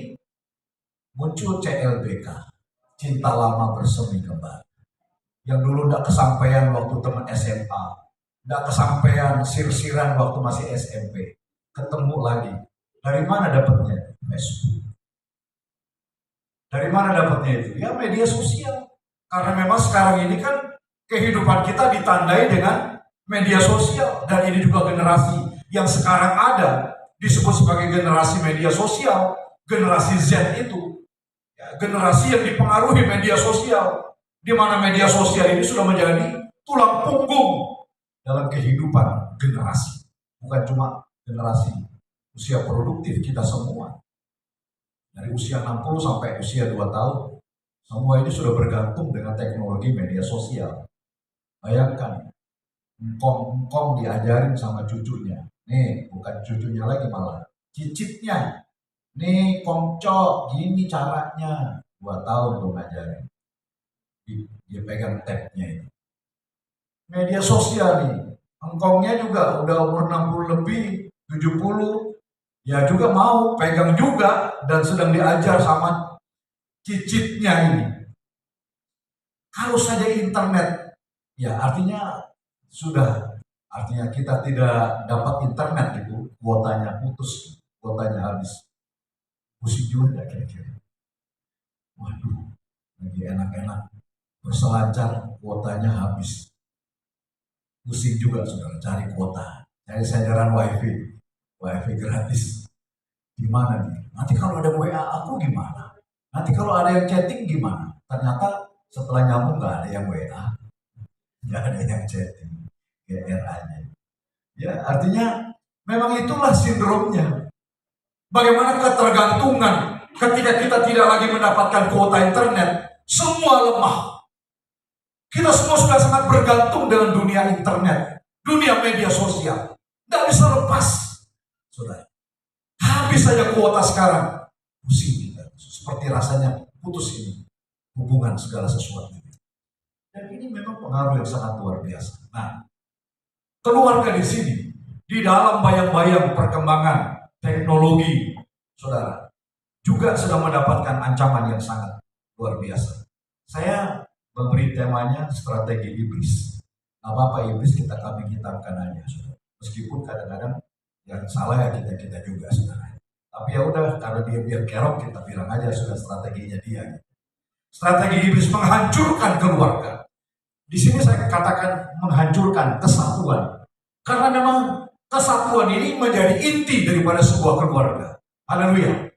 muncul CLBK, cinta lama bersemi kembali. Yang dulu tidak kesampaian waktu teman SMA, tidak kesampaian sir-siran waktu masih SMP, ketemu lagi. Dari mana dapatnya? Facebook. Dari mana dapatnya itu? Ya media sosial. Karena memang sekarang ini kan kehidupan kita ditandai dengan media sosial. Dan ini juga generasi yang sekarang ada disebut sebagai generasi media sosial. Generasi Z itu ya, generasi yang dipengaruhi media sosial. Di mana media sosial ini sudah menjadi tulang punggung dalam kehidupan generasi. Bukan cuma generasi usia produktif kita semua. Dari usia 60 sampai usia 2 tahun. Semua ini sudah bergantung dengan teknologi media sosial. Bayangkan, engkong diajarin sama cucunya. Nih, bukan cucunya lagi malah. Cicitnya. Nih, kongco, gini caranya. 2 tahun tuh ngajarin. Dia pegang tabnya itu. Media sosial nih. Engkongnya juga udah umur 60 lebih, 70. Ya juga mau pegang juga dan sedang diajar sama cicitnya ini. Kalau saja internet, ya artinya kita tidak dapat internet itu, kuotanya putus, kuotanya habis. Pusing juga kira-kira. Waduh, lagi enak-enak berselancar, kuotanya habis. Pusing juga saudara cari kuota, cari sajaran wifi gratis. Gimana nih? Nanti kalau ada WA aku gimana? Nanti kalau ada yang chatting gimana? Ternyata setelah nyambung nggak ada yang WA, nggak ada yang chatting, GR aja. Ya artinya memang itulah sindromnya. Bagaimana ketergantungan ketika kita tidak lagi mendapatkan kuota internet, semua lemah. Kita semua sudah sangat bergantung dengan dunia internet, dunia media sosial. Tidak bisa lepas, saudara. Habis saja kuota sekarang, pusing kita. Seperti rasanya putus ini hubungan segala sesuatu. Dan ini memang pengaruh yang sangat luar biasa. Nah, keluarga di sini, di dalam bayang-bayang perkembangan teknologi, saudara, juga sedang mendapatkan ancaman yang sangat luar biasa. Saya memberi temanya strategi iblis. Apa-apa iblis kami hitamkan aja, saudara. Meskipun kadang-kadang yang salah ya kita juga sebenarnya. Tapi ya udah, karena dia biar kerok kita bilang aja sudah strateginya dia. Strategi iblis menghancurkan keluarga. Di sini saya katakan menghancurkan kesatuan. Karena memang kesatuan ini menjadi inti daripada sebuah keluarga. Haleluya.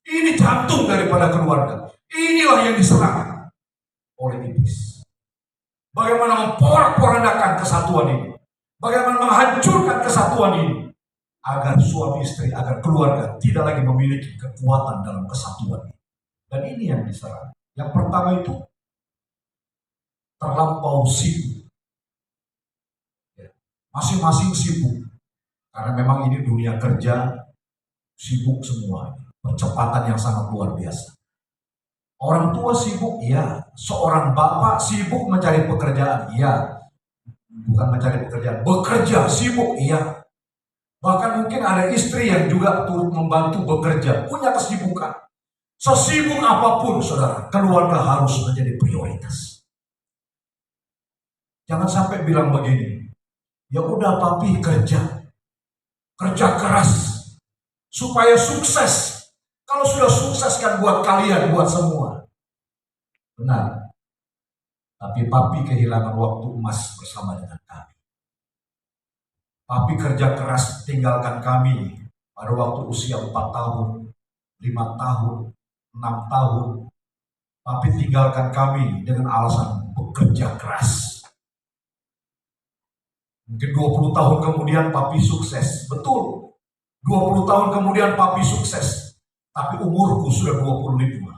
Ini jantung daripada keluarga. Inilah yang diserang oleh iblis. Bagaimana memporak-porandakan kesatuan ini. Bagaimana menghancurkan kesatuan ini. agar suami istri, agar keluarga tidak lagi memiliki kekuatan dalam kesatuan. Dan ini yang diserang. Yang pertama itu terlampau sibuk. Masing-masing sibuk. Karena memang ini dunia kerja, sibuk semua. Percepatan yang sangat luar biasa. Orang tua sibuk, iya. Seorang bapak sibuk mencari pekerjaan, iya. Bukan mencari pekerjaan, bekerja, sibuk, iya. Bahkan mungkin ada istri yang juga turut membantu bekerja, punya kesibukan. Sesibuk apapun, saudara, keluarga harus menjadi prioritas. Jangan sampai bilang begini, ya udah papi kerja keras, supaya sukses. Kalau sudah sukses kan buat kalian, buat semua. Benar. Tapi papi kehilangan waktu emas bersama dengan kami. Papi kerja keras tinggalkan kami pada waktu usia 4 tahun, 5 tahun, 6 tahun. Papi tinggalkan kami dengan alasan bekerja keras. Mungkin 20 tahun kemudian papi sukses. Betul. 20 tahun kemudian papi sukses. Tapi umurku sudah 25.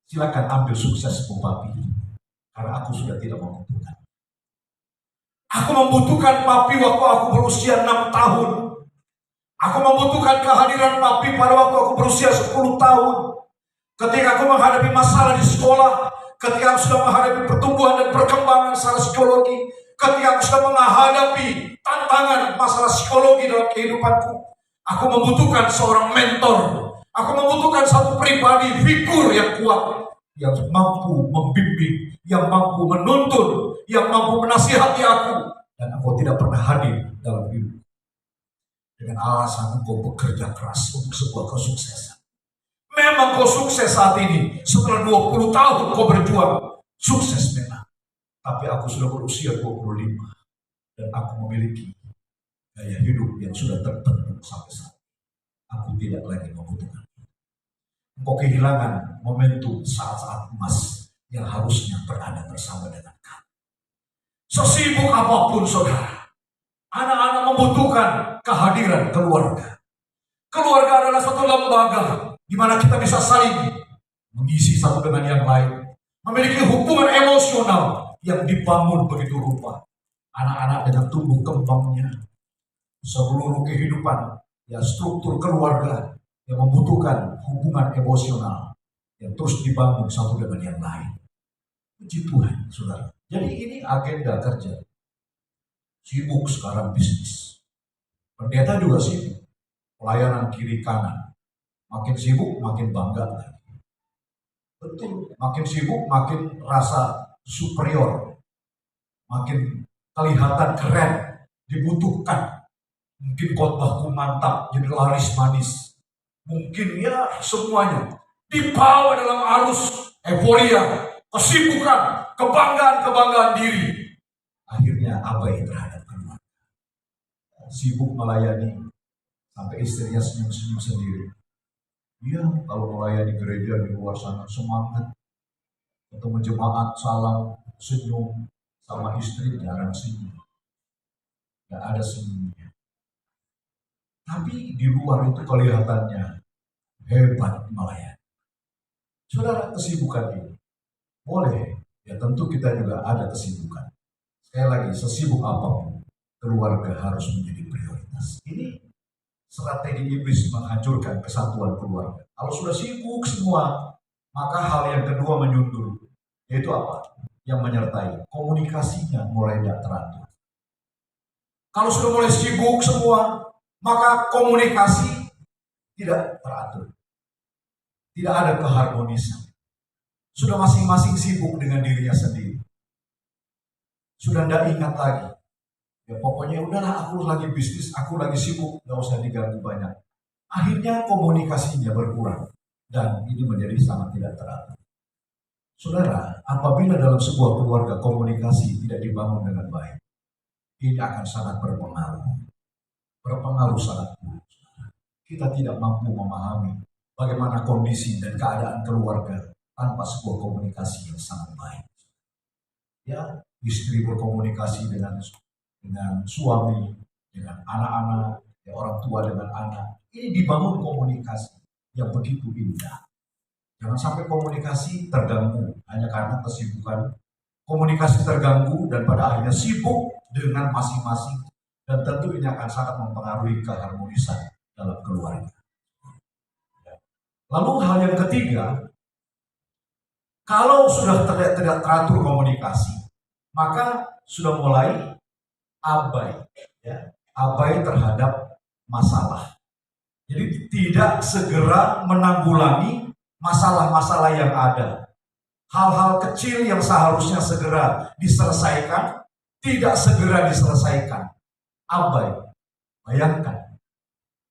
Silakan ambil suksesmu papi. Karena aku sudah tidak membutuhkan. Aku membutuhkan papi waktu aku berusia 6 tahun. Aku membutuhkan kehadiran papi pada waktu aku berusia 10 tahun. Ketika aku menghadapi masalah di sekolah, ketika aku sudah menghadapi pertumbuhan dan perkembangan secara psikologi, ketika aku sudah menghadapi tantangan masalah psikologi dalam kehidupanku, aku membutuhkan seorang mentor. Aku membutuhkan satu pribadi, figur yang kuat, yang mampu membimbing, yang mampu menuntun, yang mampu menasihati aku. Dan aku tidak pernah hadir dalam hidup dengan alasan engkau bekerja keras untuk sebuah kesuksesan. Memang kau sukses saat ini, setelah 20 tahun kau berjuang, sukses memang. Tapi aku sudah berusia 25, dan aku memiliki gaya hidup yang sudah terbentuk sampai saat ini. Aku tidak lagi membutuhkan. Engkau kehilangan momentum saat-saat emas yang harusnya berada bersama dengan kamu. Sesibuk apapun saudara, anak-anak membutuhkan kehadiran keluarga. Keluarga adalah satu lembaga di mana kita bisa saling mengisi satu dengan yang lain, memiliki hubungan emosional yang dibangun begitu rupa. Anak-anak dengan tumbuh kembangnya, seluruh kehidupan, ya struktur keluarga yang membutuhkan hubungan emosional yang terus dibangun satu dengan yang lain. Puji Tuhan, saudara. Jadi ini agenda kerja. Sibuk sekarang bisnis. Pendeta juga sibuk. Pelayanan kiri kanan. Makin sibuk, makin bangga lagi. Betul, makin sibuk, makin rasa superior. Makin kelihatan keren, dibutuhkan. Mungkin khotbahku mantap, jadi laris manis. Mungkin ya semuanya dibawa dalam arus euforia, kesibukan, kebanggaan diri. Akhirnya abai terhadap keluarga. Sibuk melayani, sampai istrinya senyum-senyum sendiri. Iya, kalau melayani gereja di luar sana semangat. Ketemu jemaat, salam, senyum. Sama istri jarang senyum. Gak ada senyumnya. Tapi di luar itu kelihatannya hebat melayani. Saudara, kesibukan ini boleh, ya tentu kita juga ada kesibukan. Sekali lagi, sesibuk apapun, keluarga harus menjadi prioritas. Ini strategi iblis menghancurkan kesatuan keluarga. Kalau sudah sibuk semua, maka hal yang kedua menyundul. Yaitu apa? Yang menyertai komunikasinya mulai tidak teratur. Kalau sudah mulai sibuk semua, maka komunikasi tidak teratur. Tidak ada keharmonisan. Sudah masing-masing sibuk dengan dirinya sendiri. Sudah tidak ingat lagi. Ya pokoknya udahlah, aku lagi bisnis, aku lagi sibuk, gak usah diganggu banyak. Akhirnya komunikasinya berkurang. Dan ini menjadi sangat tidak teratur. Saudara, apabila dalam sebuah keluarga komunikasi tidak dibangun dengan baik, ini akan sangat berpengaruh. Berpengaruh sangat buruk. Kita tidak mampu memahami bagaimana kondisi dan keadaan keluarga tanpa sebuah komunikasi yang sangat baik. Ya, istri berkomunikasi dengan suami, dengan anak-anak, ya orang tua dengan anak. Ini dibangun komunikasi yang begitu indah. Jangan sampai komunikasi terganggu hanya karena kesibukan. Komunikasi terganggu dan pada akhirnya sibuk dengan masing-masing, dan tentu ini akan sangat mempengaruhi keharmonisan dalam keluarga. Lalu hal yang ketiga, kalau sudah tidak teratur komunikasi, maka sudah mulai abai, ya, abai terhadap masalah. Jadi tidak segera menanggulangi masalah-masalah yang ada. Hal-hal kecil yang seharusnya segera diselesaikan, tidak segera diselesaikan. Abai. Bayangkan,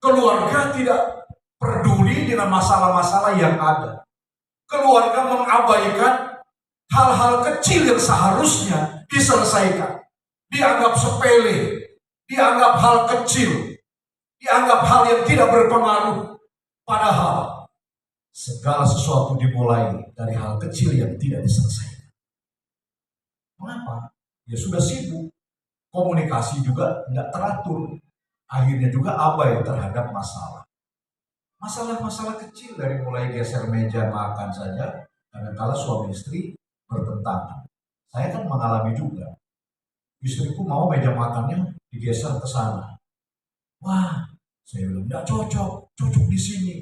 keluarga tidak peduli dengan masalah-masalah yang ada. Keluarga mengabaikan hal-hal kecil yang seharusnya diselesaikan. Dianggap sepele, dianggap hal kecil, dianggap hal yang tidak berpengaruh. Padahal segala sesuatu dimulai dari hal kecil yang tidak diselesaikan. Mengapa? Ya sudah sibuk. Komunikasi juga tidak teratur. Akhirnya juga abai terhadap masalah. Masalah-masalah kecil dari mulai geser meja makan saja, kadang-kala suami istri bertentangan. Saya kan mengalami juga. Istriku mau meja makannya digeser ke sana. Wah, saya bilang tidak cocok di sini.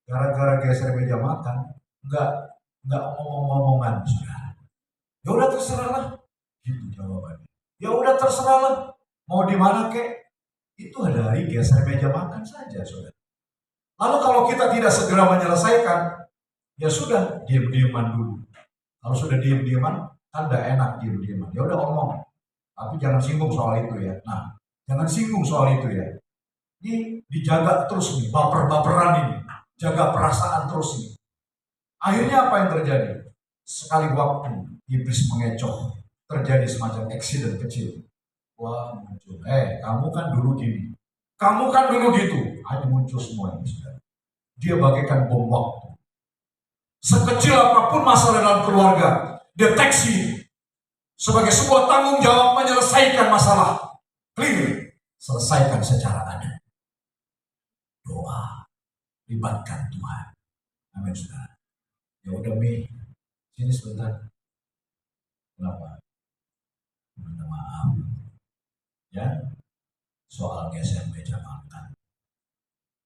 Gara-gara geser meja makan, nggak ngomong-ngomongan, saudara. Ya udah terserahlah, gitu jawabannya. Ya udah terserahlah, mau di mana kek? Itu dari geser meja makan saja, saudara. Lalu kalau kita tidak segera menyelesaikan, ya sudah diam-diaman dulu. Kalau sudah diam-diaman, kan tidak enak diam-diaman. Ya udah ngomong, tapi jangan singgung soal itu ya. Nah, jangan singgung soal itu ya. Ini dijaga terus nih, baper-baperan ini. Jaga perasaan terus ini. Akhirnya apa yang terjadi? Sekali waktu iblis mengecoh, terjadi semacam accident kecil. Wah, muncul. Kamu kan dulu gini. Kamu kan dulu gitu. Ayo muncul semua ini sudah. Dia bagaikan bom waktu. Sekecil apapun masalah dalam keluarga, deteksi sebagai sebuah tanggung jawab menyelesaikan masalah. Clear. Selesaikan secara adil. Doa. Libatkan Tuhan. Amin, saudara. Ya udah Mi, sini sebentar. Kenapa? Minta maaf. Ya, soal geser meja makan.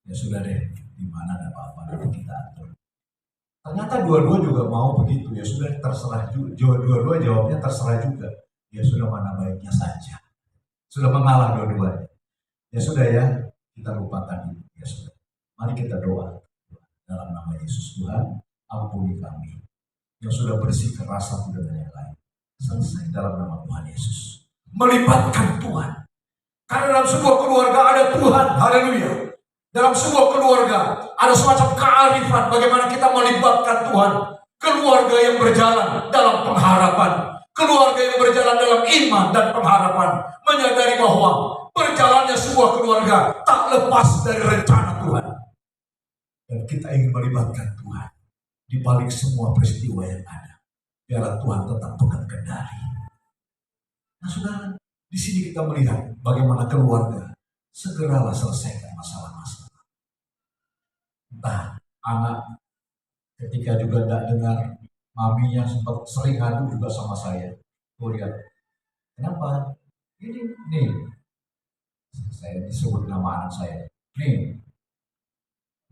Ya sudah deh, di mana ada apa-apa nanti kita atur. Ternyata dua-dua juga mau begitu. Ya sudah terserah juga. Dua-dua jawabnya terserah juga. Ya sudah, mana baiknya saja. Sudah mengalah dua-duanya. Ya sudah ya, kita lupakan itu. Ya sudah. Mari kita doa dalam nama Yesus. Tuhan, ampuni kami yang sudah bersih keras satu dengan yang lain. Selesai dalam nama Tuhan Yesus. Melibatkan Tuhan. Karena dalam sebuah keluarga ada Tuhan. Haleluya. Dalam sebuah keluarga ada semacam kearifan bagaimana kita melibatkan Tuhan. Keluarga yang berjalan dalam pengharapan. Keluarga yang berjalan dalam iman dan pengharapan. Menyadari bahwa berjalannya sebuah keluarga tak lepas dari rencana Tuhan. Dan kita ingin melibatkan Tuhan di balik semua peristiwa yang ada. Biarlah Tuhan tetap pegang kendali. Nah saudara, di sini kita melihat bagaimana keluarga segeralah selesaikan masalah-masalah. Entah anak ketika juga tidak dengar, maminya sempat sering ngadu juga sama saya. Tuh lihat, kenapa? Ini nih, saya disebut nama anak saya. Nih,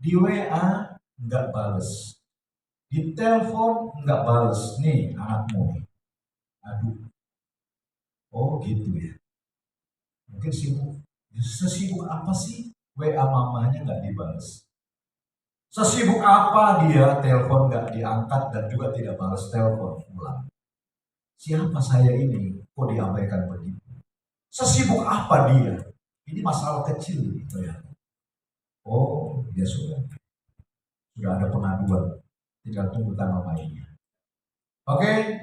di WA nggak bales, di telepon nggak bales. Nih anakmu nih, aduh, oh gitu ya. Mungkin sibuk. Sesibuk apa sih WA mamanya nggak dibales? Sesibuk apa dia telepon nggak diangkat dan juga tidak balas telepon ulang? Siapa saya ini kok diabaikan begitu? Sesibuk apa dia? Ini masalah kecil gitu ya. Oh, ya sudah ada pengaduan, tinggal tunggu tanggal mainnya. Oke,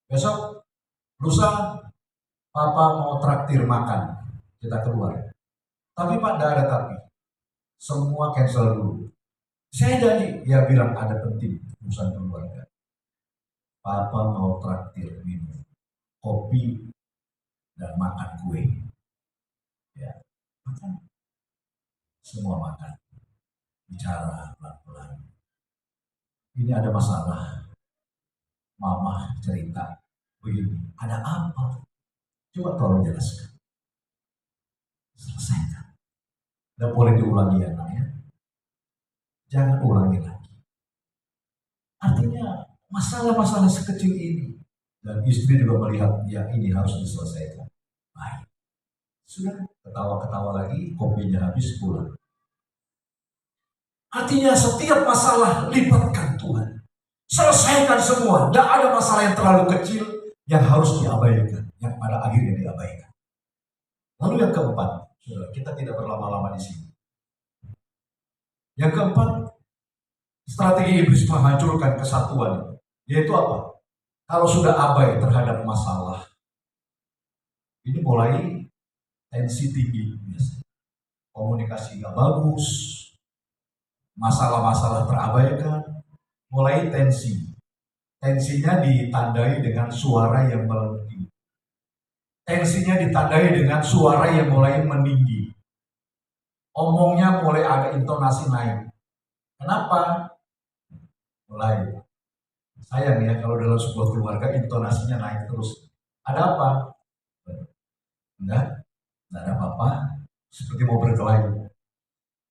besok lusa Papa mau traktir makan, kita keluar. Tapi Pak, tidak ada tapi, semua cancel dulu. Saya janji, ya bilang ada penting urusan keluarga. Papa mau traktir minum kopi dan makan kue. Ya, makan. Semua makan. Bicara pelan-pelan. Ini ada masalah. Mama cerita begini. Ada apa? Coba tolong jelaskan. Selesaikan. Tidak boleh diulangi ya, nak ya. Jangan ulangi lagi. Artinya masalah-masalah sekecil ini. Dan istri juga melihat, ya ini harus diselesaikan. Baik. Sudah ketawa-ketawa lagi, kopinya habis, pulang. Artinya setiap masalah libatkan Tuhan. Selesaikan semua. Tidak ada masalah yang terlalu kecil yang harus diabaikan. Yang pada akhirnya diabaikan. Lalu yang keempat, saudara, kita tidak berlama-lama di sini. Yang keempat, strategi iblis menghancurkan kesatuan. Yaitu apa? Kalau sudah abai terhadap masalah, ini mulai tensi tinggi. Komunikasi gak bagus, masalah-masalah terabaikan, mulai tensi. Tensinya ditandai dengan suara yang melengking. Tensinya ditandai dengan suara yang mulai meninggi. Omongnya mulai ada intonasi naik. Kenapa? Mulai. Sayang ya kalau dalam sebuah keluarga intonasinya naik terus. Ada apa? Enggak ada apa-apa. Seperti mau berkelahi.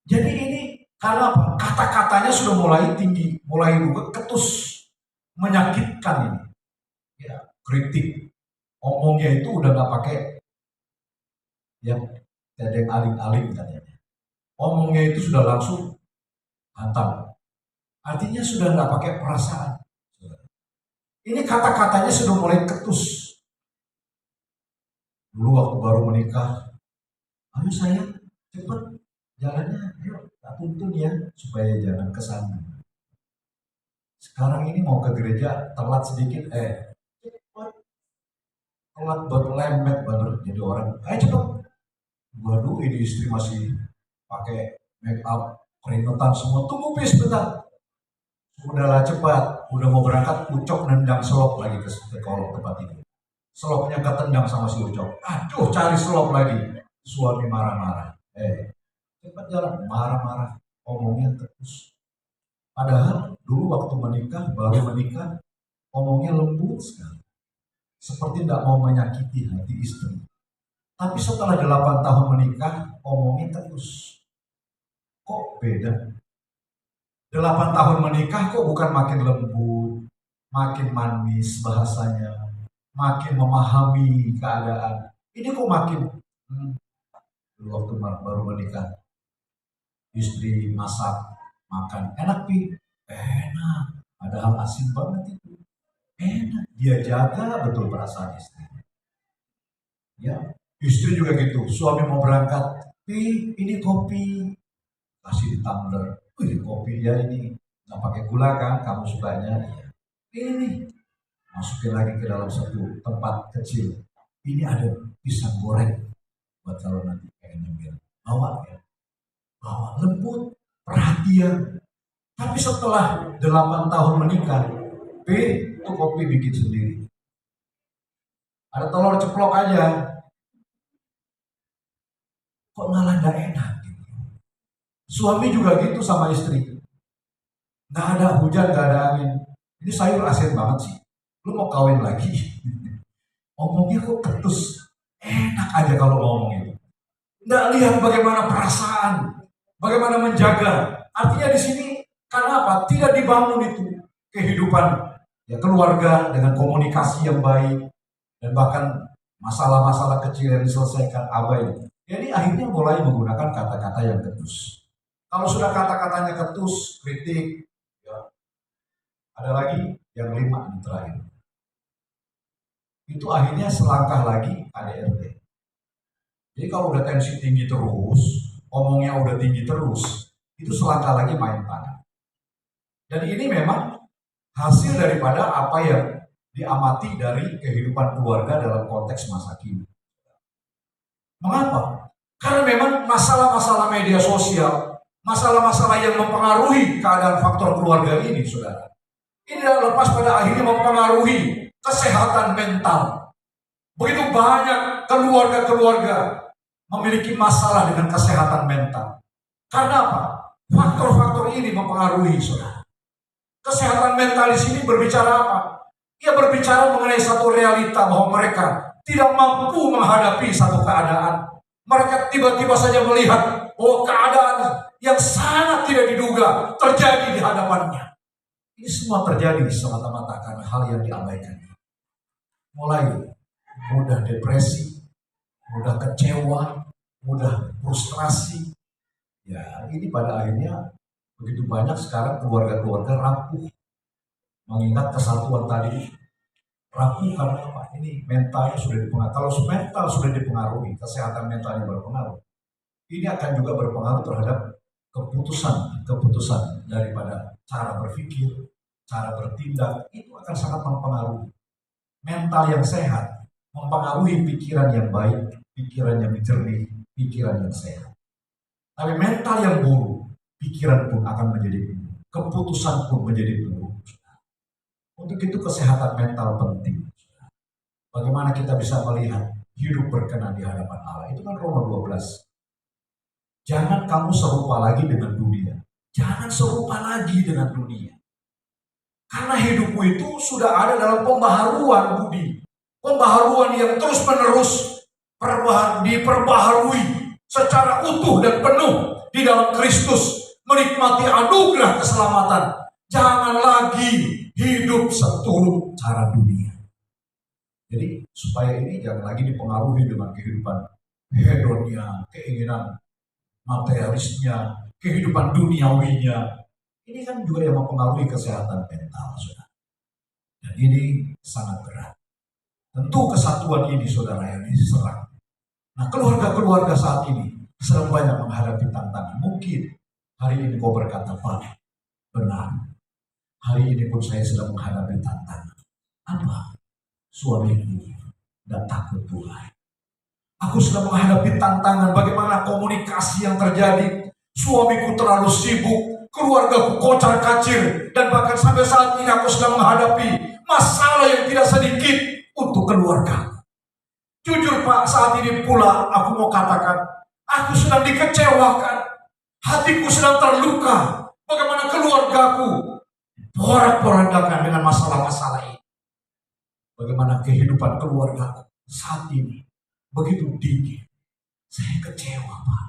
Jadi ini karena apa? Kata-katanya sudah mulai tinggi, mulai ketus, menyakitkan ini. Ya, kritik. Omongnya itu udah nggak pakai yang tedeng aling-aling katanya. Omongnya itu sudah langsung hantam. Artinya sudah nggak pakai perasaan. Ini kata-katanya sudah mulai ketus. Dulu waktu baru menikah, ayo sayang, cepet jalannya, ayo tak tuntun ya, supaya jangan kesana. Sekarang ini mau ke gereja, telat sedikit, cepet. Telat buat lemet banget jadi orang, ayo cepet. Waduh, ini istri masih pakai make up, keringetan semua, tunggu bis bentar. Udahlah cepat, udah mau berangkat, Ucok nendang selop lagi ke kolong tempat itu. Selopnya ketendang sama si Ucok. Aduh, cari selop lagi. Suami marah-marah. Cepat jalan, marah-marah. Omongnya terus. Padahal dulu waktu menikah, baru menikah, omongnya lembut sekali. Seperti tidak mau menyakiti hati istri. Tapi setelah 8 tahun menikah, omongnya terus. Kok beda? 8 tahun menikah kok bukan makin lembut, makin manis bahasanya, makin memahami keadaan. Ini kok makin, waktu baru menikah, istri masak, makan, enak Pi? Enak, padahal asin banget itu. Enak, dia jaga betul perasaan istri. Ya, istri juga gitu, suami mau berangkat, Pi ini kopi, kasih di tumbler. Kopi dia ini nggak pakai gula kan, kamu sukanya. Ini masukin lagi ke dalam satu tempat kecil. Ini ada pisang goreng buat kalau nanti pengen nyemil. Bawa ya, bawa lembut, perhatian. Tapi setelah 8 tahun menikah, itu kopi bikin sendiri. Ada telur ceplok aja, kok malah nggak enak. Suami juga gitu sama istri. Nggak ada hujan, nggak ada angin. Ini sayur asin banget sih. Lu mau kawin lagi? Omongnya kok ketus. Enak aja kalau ngomong itu. Nggak lihat bagaimana perasaan, bagaimana menjaga. Artinya di sini karena apa? Tidak dibangun itu kehidupan ya keluarga dengan komunikasi yang baik dan bahkan masalah-masalah kecil yang diselesaikan abai. Jadi akhirnya mulai menggunakan kata-kata yang ketus. Kalau sudah kata-katanya ketus, kritik, ya, ada lagi yang 5 yang terakhir. Itu akhirnya selangkah lagi KDRT. Jadi kalau udah tensi tinggi terus, omongnya udah tinggi terus, itu selangkah lagi main tangan. Dan ini memang hasil daripada apa yang diamati dari kehidupan keluarga dalam konteks masa kini. Mengapa? Karena memang masalah-masalah media sosial, masalah-masalah yang mempengaruhi keadaan faktor keluarga ini, saudara. Ini tidak lepas pada akhirnya mempengaruhi kesehatan mental. Begitu banyak keluarga-keluarga memiliki masalah dengan kesehatan mental. Karena apa? Faktor-faktor ini mempengaruhi saudara. Kesehatan mental di sini berbicara apa? Ia berbicara mengenai satu realita bahwa mereka tidak mampu menghadapi satu keadaan. Mereka tiba-tiba saja melihat bahwa keadaan yang sangat tidak diduga terjadi di hadapannya. Ini semua terjadi semata-mata karena hal yang diabaikan. Mulai mudah depresi, mudah kecewa, mudah frustrasi. Ya, ini pada akhirnya begitu banyak sekarang keluarga-keluarga rapuh. Mengingat kesatuan tadi, rapuh karena apa? Ini mentalnya sudah dipengaruhi. Kalau mental sudah dipengaruhi, kesehatan mentalnya berpengaruh. Ini akan juga berpengaruh terhadap keputusan daripada cara berpikir, cara bertindak. Itu akan sangat mempengaruhi. Mental yang sehat mempengaruhi pikiran yang baik, pikiran yang jernih, pikiran yang sehat. Tapi mental yang buruk, pikiran pun akan menjadi buruk, keputusan pun menjadi buruk. Untuk itu kesehatan mental penting. Bagaimana kita bisa melihat hidup berkenan di hadapan Allah? Itu kan Roma 12. Jangan kamu serupa lagi dengan dunia. Jangan serupa lagi dengan dunia. Karena hidupmu itu sudah ada dalam pembaharuan budi. Pembaharuan yang terus menerus diperbaharui secara utuh dan penuh di dalam Kristus. Menikmati anugerah keselamatan. Jangan lagi hidup seturut cara dunia. Jadi supaya ini jangan lagi dipengaruhi dengan kehidupan hedonnya, keinginan materialisnya, kehidupan duniawinya. Ini kan juga yang mempengaruhi kesehatan mental, saudara. Dan ini sangat berat. Tentu kesatuan ini, saudara, yang diserang. Nah, keluarga-keluarga saat ini sedang banyak menghadapi tantangan. Mungkin hari ini kau berkata, Pak, benar. Hari ini pun saya sedang menghadapi tantangan. Apa? Suamiku tidak takut Tuhan. Aku sedang menghadapi tantangan bagaimana komunikasi yang terjadi. Suamiku terlalu sibuk, keluargaku kocar kacir, dan bahkan sampai saat ini aku sedang menghadapi masalah yang tidak sedikit untuk keluarga. Jujur Pak, saat ini pula aku mau katakan, aku sedang dikecewakan. Hatiku sedang terluka. Bagaimana keluargaku porak-porandakan dengan masalah-masalah ini. Bagaimana kehidupan keluargaku saat ini begitu dingin. Saya kecewa Pak.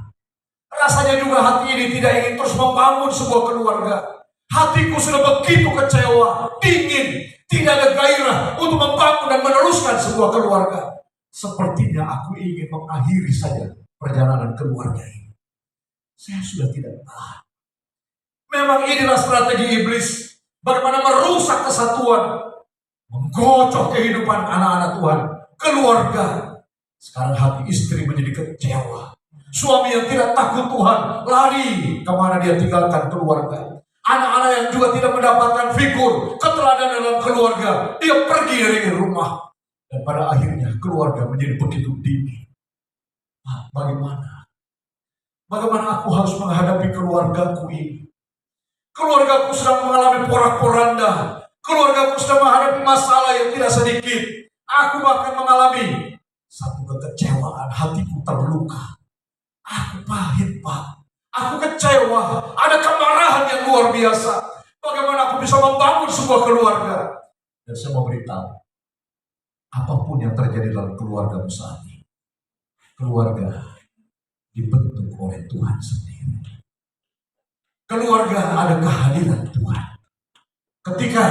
Rasanya juga hati ini tidak ingin terus membangun sebuah keluarga. Hatiku sudah begitu kecewa, dingin, tidak ada gairah untuk membangun dan meneruskan sebuah keluarga. Sepertinya aku ingin mengakhiri saja perjalanan keluarga ini. Saya sudah tidak tahan. Memang inilah strategi iblis. Bagaimana merusak kesatuan, menggocok kehidupan anak-anak Tuhan, keluarga. Sekarang hati istri menjadi kecewa. Suami yang tidak takut Tuhan lari kemana dia tinggalkan keluarga. Anak-anak yang juga tidak mendapatkan figur keteladanan dalam keluarga, dia pergi dari rumah. Dan pada akhirnya keluarga menjadi begitu dingin. Nah, bagaimana? Bagaimana aku harus menghadapi keluargaku ini? Keluargaku sedang mengalami porak-poranda. Keluargaku sedang menghadapi masalah yang tidak sedikit. Aku bahkan mengalami satu kekecewaan, hatiku terluka. Aku pahit Pak. Aku kecewa. Ada kemarahan yang luar biasa. Bagaimana aku bisa membangun sebuah keluarga? Dan saya mau beritahu, apapun yang terjadi dalam keluargamu saat ini, keluarga dibentuk oleh Tuhan sendiri. Keluarga ada kehadiran Tuhan. Ketika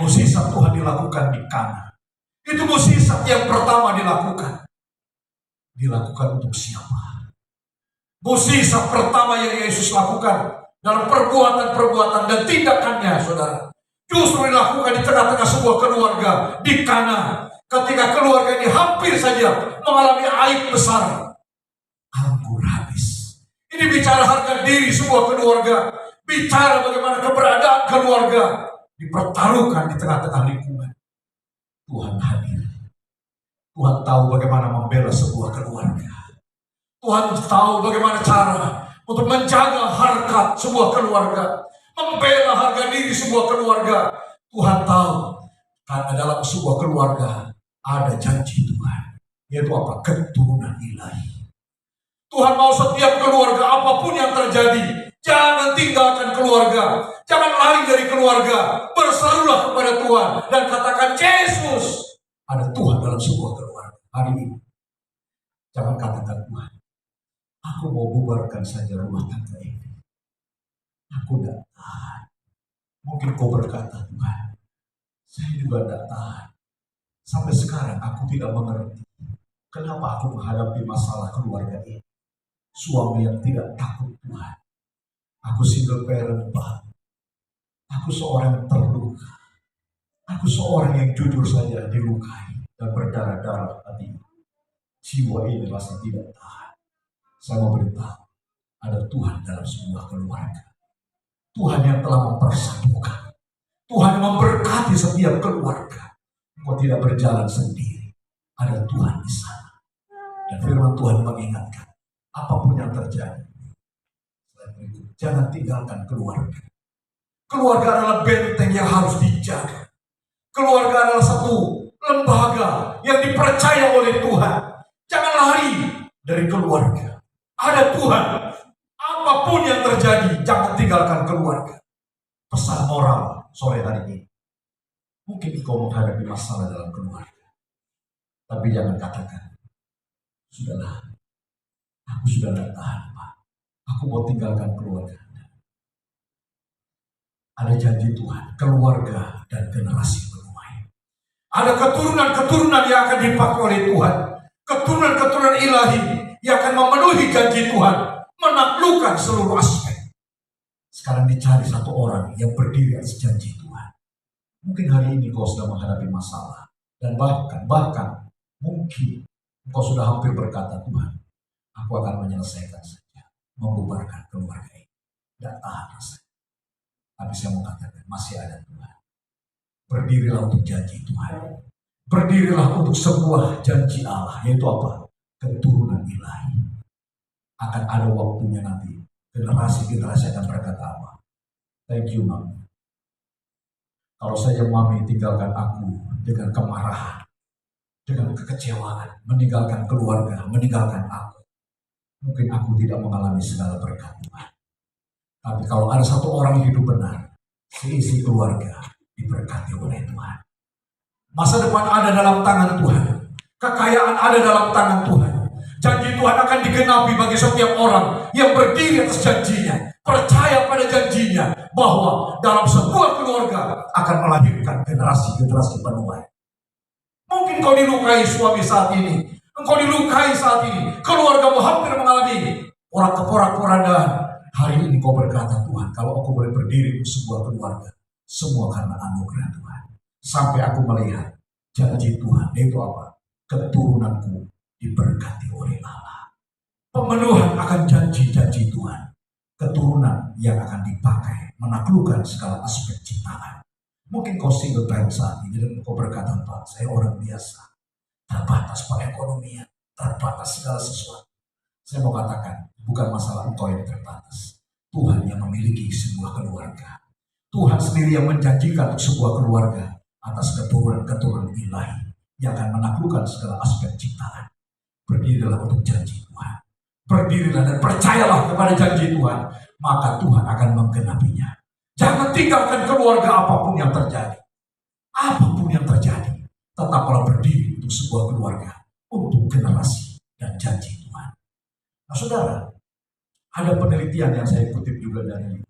mukjizat Tuhan dilakukan di Kana, itu mukjizat yang pertama dilakukan. Dilakukan untuk siapa? Mukjizat pertama yang Yesus lakukan dalam perbuatan-perbuatan dan tindakannya, saudara, justru dilakukan di tengah-tengah sebuah keluarga di Kana. Ketika keluarga ini hampir saja mengalami aib besar, anggur habis. Ini bicara harga diri sebuah keluarga, bicara bagaimana keberadaan keluarga dipertaruhkan di tengah-tengah lingkungan. Tuhan hadir. Tuhan tahu bagaimana membela sebuah keluarga. Tuhan tahu bagaimana cara untuk menjaga harkat sebuah keluarga, membela harga diri sebuah keluarga. Tuhan tahu karena dalam sebuah keluarga ada janji Tuhan, yaitu apa? Keturunan ilahi. Tuhan mau setiap keluarga apapun yang terjadi, jangan tinggalkan keluarga. Jangan lari dari keluarga. Berserulah kepada Tuhan dan katakan, Yesus, ada Tuhan dalam sebuah keluarga hari ini. Jangan katakan, Tuhan, aku mau bubarkan saja rumah tangga ini. Aku tidak tahan. Mungkin kau berkata, Tuhan, saya juga tidak tahan. Sampai sekarang aku tidak mengerti kenapa aku menghadapi masalah keluarga ini. Suami yang tidak takut Tuhan. Aku single parent, Pak. Aku seorang yang terluka. Aku seorang yang jujur saja dilukai dan berdarah-darah hati. Jiwa ini rasa tidak tahan. Saya mau beritahu, ada Tuhan dalam sebuah keluarga. Tuhan yang telah mempersatukan. Tuhan yang memberkati setiap keluarga. Kau tidak berjalan sendiri. Ada Tuhan di sana. Dan firman Tuhan mengingatkan, apapun yang terjadi, jangan tinggalkan keluarga. Keluarga adalah benteng yang harus dijaga. Keluarga adalah satu lembaga yang dipercaya oleh Tuhan. Jangan lari dari keluarga. Ada Tuhan. Apapun yang terjadi, jangan tinggalkan keluarga. Pesan moral sore hari ini. Mungkin kau menghadapi masalah dalam keluarga. Tapi jangan katakan, sudahlah, aku sudah tidak tahan, Pak. Aku mau tinggalkan keluarga. Ada janji Tuhan, keluarga dan generasi menuai. Ada keturunan-keturunan yang akan dipakai oleh Tuhan. Keturunan-keturunan ilahi yang akan memenuhi janji Tuhan. Menaklukkan seluruh aspek. Sekarang dicari satu orang yang berdiri atas janji Tuhan. Mungkin hari ini kau sedang menghadapi masalah. Dan bahkan mungkin kau sudah hampir berkata, Tuhan, aku akan menyelesaikan saja. Membubarkan keluarga ini. Tidak tahan rasanya. Tapi saya mau katakan, masih ada Tuhan. Berdirilah untuk janji Tuhan. Berdirilah untuk sebuah janji Allah. Yaitu apa? Keturunan ilahi. Akan ada waktunya nanti. Generasi-generasi akan berkata apa? Thank you, Mami. Kalau saja Mami tinggalkan aku dengan kemarahan, dengan kekecewaan, meninggalkan keluarga, meninggalkan aku, mungkin aku tidak mengalami segala berkat Tuhan. Tapi kalau ada satu orang hidup benar, seisi keluarga diberkati oleh Tuhan. Masa depan ada dalam tangan Tuhan. Kekayaan ada dalam tangan Tuhan. Janji Tuhan akan digenapi bagi setiap orang yang berdiri atas janjinya. Percaya pada janjinya bahwa dalam sebuah keluarga akan melahirkan generasi-generasi penuai. Mungkin kau dilukai suami saat ini. Engkau dilukai saat ini. Keluargamu hampir mengalami porak-porandaan. Hari ini kau berkata, Tuhan, kalau aku boleh berdiri di sebuah keluarga, semua karena anugerah Tuhan. Sampai aku melihat janji Tuhan, yaitu apa? Keturunanku diberkati oleh Allah. Pemenuhan akan janji-janji Tuhan. Keturunan yang akan dipakai menaklukkan segala aspek ciptaan. Mungkin kau single parent saat ini dan kau berkata, Pak, saya orang biasa. Terbatas perekonomian, terbatas segala sesuatu. Saya mau katakan, bukan masalah engkau yang terbatas. Tuhan yang memiliki sebuah keluarga. Tuhan sendiri yang menjanjikan untuk sebuah keluarga atas keturunan-keturunan ilahi yang akan menaklukkan segala aspek ciptaan. Berdirilah untuk janji Tuhan. Berdirilah dan percayalah kepada janji Tuhan. Maka Tuhan akan menggenapinya. Jangan tinggalkan keluarga apapun yang terjadi. Apapun yang terjadi. Tetaplah berdiri untuk sebuah keluarga. Untuk generasi dan janji Tuhan. Nah saudara, ada penelitian yang saya kutip juga dari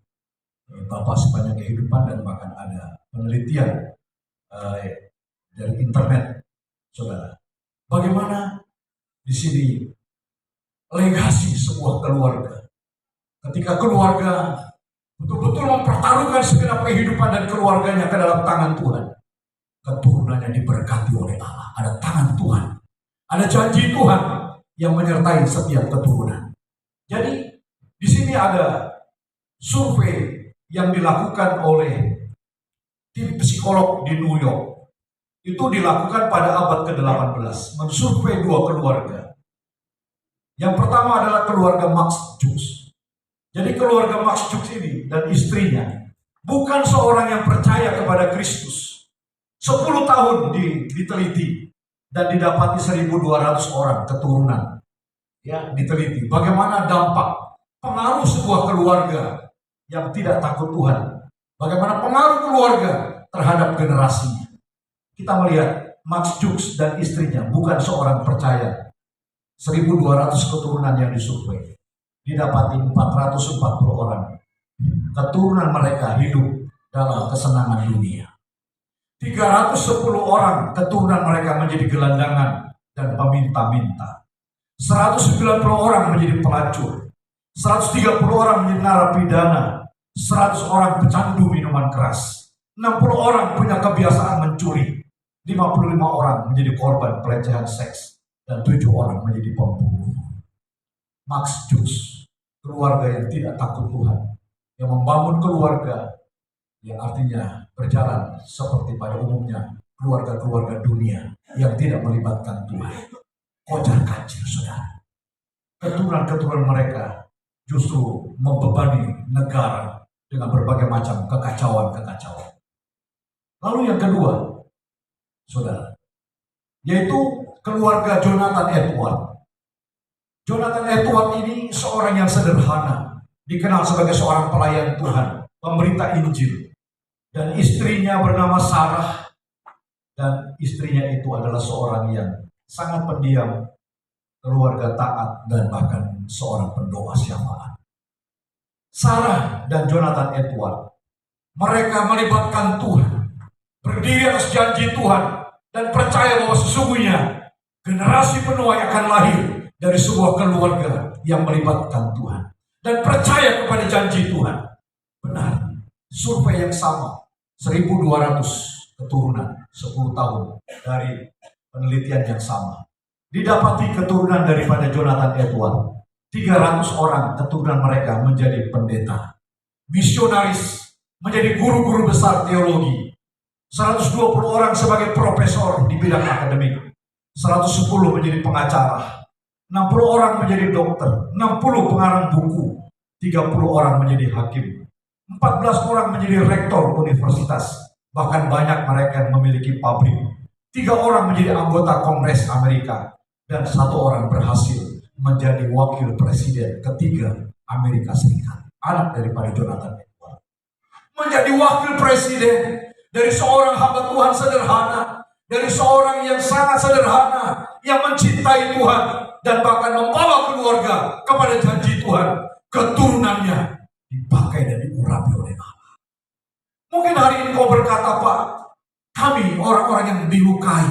Bapak Sepanjang Kehidupan. Dan bahkan ada penelitian dari internet. Saudara, bagaimana di sini legasi sebuah keluarga. Ketika keluarga betul-betul mempertaruhkan segenap kehidupan dan keluarganya ke dalam tangan Tuhan. Keturunannya diberkati oleh Allah. Ada tangan Tuhan. Ada janji Tuhan yang menyertai setiap keturunan. Jadi di sini ada survei yang dilakukan oleh tim psikolog di New York. Itu dilakukan pada abad ke-18, mensurvei dua keluarga. Yang pertama adalah keluarga Max Jux. Jadi keluarga Max Jux ini dan istrinya bukan seorang yang percaya kepada Kristus. 10 tahun diteliti dan didapati 1.200 orang keturunan ya diteliti bagaimana dampak pengaruh sebuah keluarga yang tidak takut Tuhan. Bagaimana pengaruh keluarga terhadap generasinya. Kita melihat Max Jukes dan istrinya bukan seorang percaya. 1.200 keturunan yang disurvei, didapati 440 orang. Keturunan mereka hidup dalam kesenangan dunia. 310 orang keturunan mereka menjadi gelandangan dan peminta-minta. 190 orang menjadi pelacur. 130 orang menjadi narapidana. 100 orang pecandu minuman keras. 60 orang punya kebiasaan mencuri. 55 orang menjadi korban pelecehan seks. Dan 7 orang menjadi pembunuh. Max Jukes, keluarga yang tidak takut Tuhan, yang membangun keluarga yang artinya berjalan seperti pada umumnya keluarga-keluarga dunia yang tidak melibatkan Tuhan. Kocar kacir, saudara. Keturunan-keturunan mereka justru membebani negara dengan berbagai macam kekacauan-kekacauan. Lalu yang kedua, saudara, yaitu keluarga Jonathan Edward. Jonathan Edward ini seorang yang sederhana, dikenal sebagai seorang pelayan Tuhan, pemberita Injil. Dan istrinya bernama Sarah, dan istrinya itu adalah seorang yang sangat pendiam, keluarga taat, dan bahkan seorang pendoa syafaat. Sarah dan Jonathan Edward, mereka melibatkan Tuhan, berdiri atas janji Tuhan, dan percaya bahwa sesungguhnya generasi penuai akan lahir dari sebuah keluarga yang melibatkan Tuhan. Dan percaya kepada janji Tuhan. Benar, survei yang sama, 1.200 keturunan, 10 tahun dari penelitian yang sama. Didapati keturunan daripada Jonathan Edward. 300 orang keturunan mereka menjadi pendeta, misionaris, menjadi guru-guru besar teologi. 120 orang sebagai profesor di bidang akademik. 110 menjadi pengacara. 60 orang menjadi dokter. 60 pengarang buku. 30 orang menjadi hakim. 14 orang menjadi rektor universitas. Bahkan banyak mereka yang memiliki pabrik. 3 orang menjadi anggota Kongres Amerika. Dan 1 orang berhasil menjadi wakil presiden ketiga Amerika Serikat. Anak daripada Jonathan Edward. Menjadi wakil presiden dari seorang hamba Tuhan sederhana. Dari seorang yang sangat sederhana. Yang mencintai Tuhan. Dan bahkan membawa keluarga kepada janji Tuhan. Keturunannya dipakai dan diurapi oleh Allah. Mungkin hari ini kau berkata, Pak, kami orang-orang yang dilukai.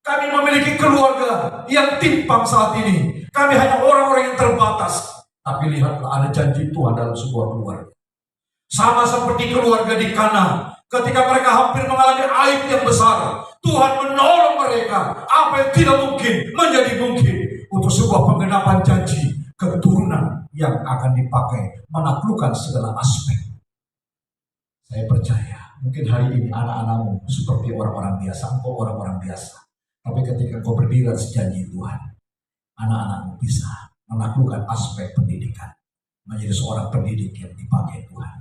Kami memiliki keluarga yang timpang saat ini. Kami hanya orang-orang yang terbatas. Tapi lihatlah, ada janji Tuhan dalam sebuah keluarga. Sama seperti keluarga di Kana. Ketika mereka hampir mengalami aib yang besar, Tuhan menolong mereka. Apa yang tidak mungkin menjadi mungkin. Untuk sebuah penggenapan janji keturunan yang akan dipakai menaklukkan segala aspek. Saya percaya mungkin hari ini anak-anakmu seperti orang-orang biasa, engkau orang-orang biasa. Tapi ketika engkau berdiri atas janji Tuhan, anak-anakmu bisa menaklukkan aspek pendidikan, menjadi seorang pendidik yang dipakai Tuhan.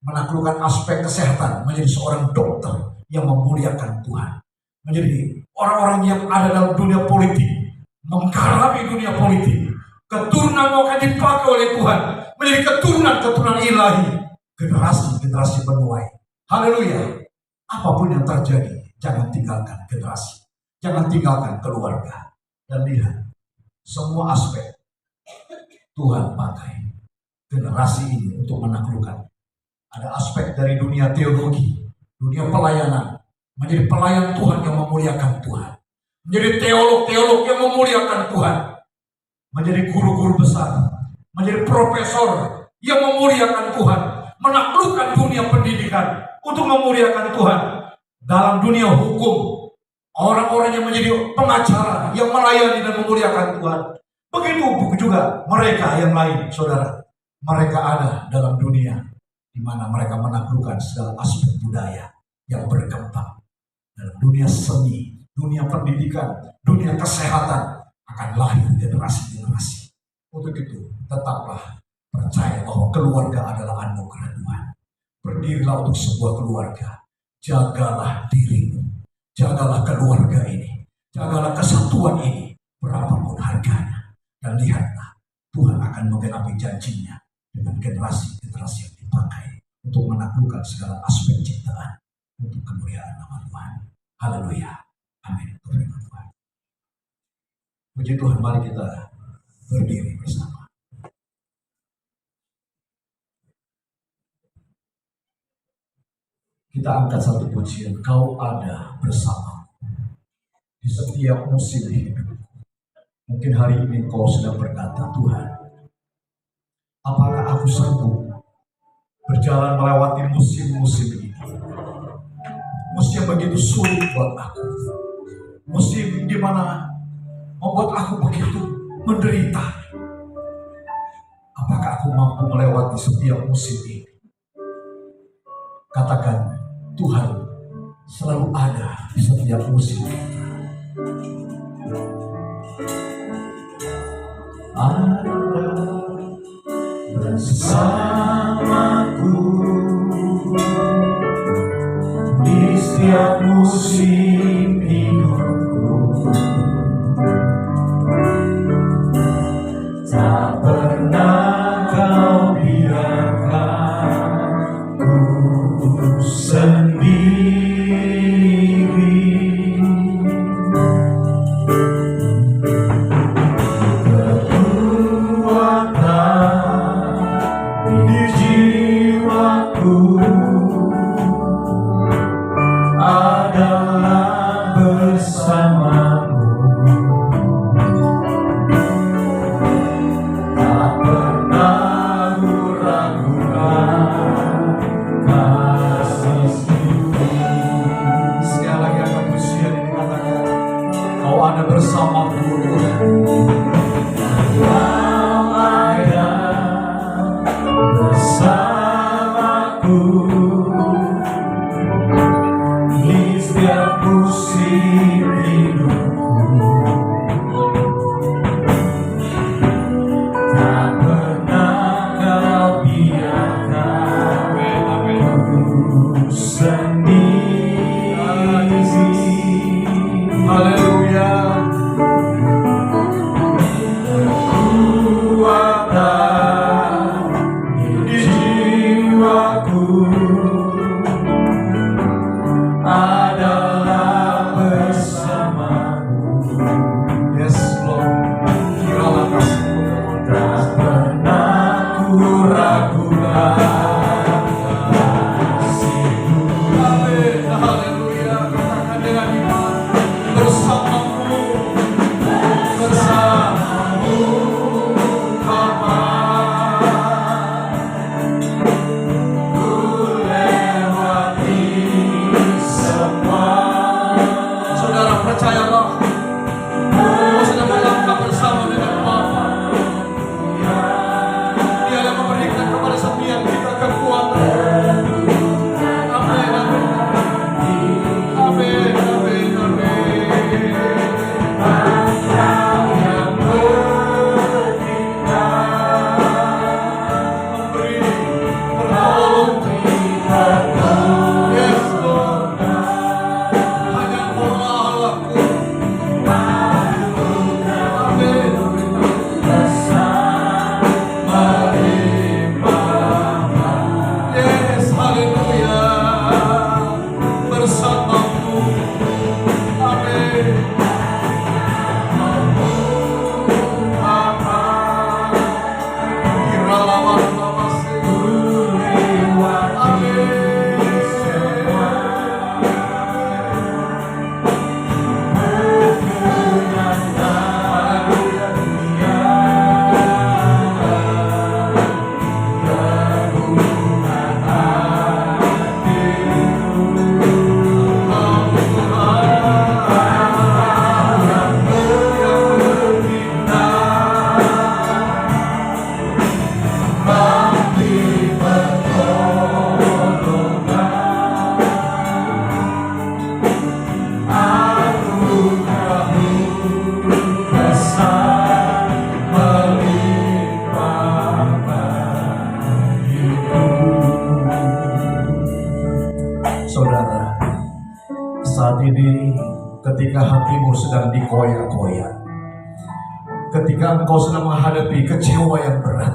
Menaklukkan aspek kesehatan, menjadi seorang dokter yang memuliakan Tuhan. Menjadi orang-orang yang ada dalam dunia politik, menggarami dunia politik. Keturunanmu akan dipakai oleh Tuhan menjadi keturunan-keturunan ilahi, generasi-generasi penuai. Haleluya. Apapun yang terjadi, jangan tinggalkan generasi, jangan tinggalkan keluarga. Dan lihat, semua aspek Tuhan pakai generasi ini untuk menaklukkan. Ada aspek dari dunia teologi, dunia pelayanan, menjadi pelayan Tuhan yang memuliakan Tuhan. Menjadi teolog-teolog yang memuliakan Tuhan. Menjadi guru-guru besar. Menjadi profesor yang memuliakan Tuhan. Menaklukkan dunia pendidikan untuk memuliakan Tuhan. Dalam dunia hukum, orang-orang yang menjadi pengacara yang melayani dan memuliakan Tuhan. Begitu juga mereka yang lain, saudara. Mereka ada dalam dunia di mana mereka menaklukkan segala aspek budaya yang berkembang. Dalam dunia seni, dunia pendidikan, dunia kesehatan, akan lahir generasi-generasi. Untuk itu, tetaplah percaya bahwa keluarga adalah anugerah Tuhan. Berdirilah untuk sebuah keluarga. Jagalah dirimu. Jagalah keluarga ini. Jagalah kesatuan ini. Berapapun harganya. Dan lihatlah, Tuhan akan menggenapi janjinya dengan generasi-generasi yang dipakai untuk menaklukkan segala aspek ciptaan untuk kemuliaan nama Tuhan. Haleluya. Amin. Firman Tuhan. Puji Tuhan, mari kita berdiri bersama. Kita angkat satu pujian, Kau ada bersama di setiap musim hidup. Mungkin hari ini kau sedang berkata, Tuhan, apakah aku sanggup berjalan melewati musim-musim ini? Musim begitu sulit buat aku. Musim di mana membuat aku begitu menderita. Apakah aku mampu melewati setiap musim ini? Katakan, Tuhan selalu ada di setiap musim kita. Ada bersamaku di setiap musim hidupku. Tak pernah kau biarkan ku sendiri. ketika hatimu sedang dikoyak-koyak, ketika ketika engkau sedang menghadapi kecewa yang berat,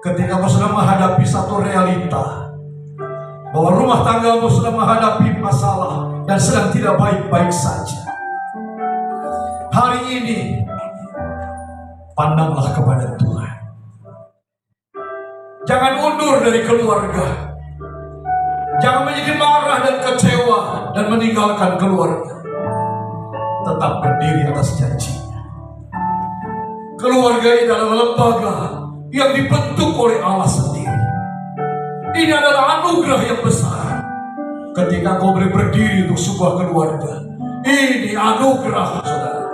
ketika engkau sedang menghadapi satu realita bahwa rumah tanggamu sedang menghadapi masalah dan sedang tidak baik-baik saja, hari ini pandanglah kepada Tuhan. Jangan undur dari keluarga. Jangan menjadi marah dan kecewa dan meninggalkan keluarga. Tetap berdiri atas janjinya. Keluarga ini adalah lembaga yang dibentuk oleh Allah sendiri. Ini adalah anugerah yang besar. Ketika kau boleh berdiri untuk sebuah keluarga, ini anugerah, saudara.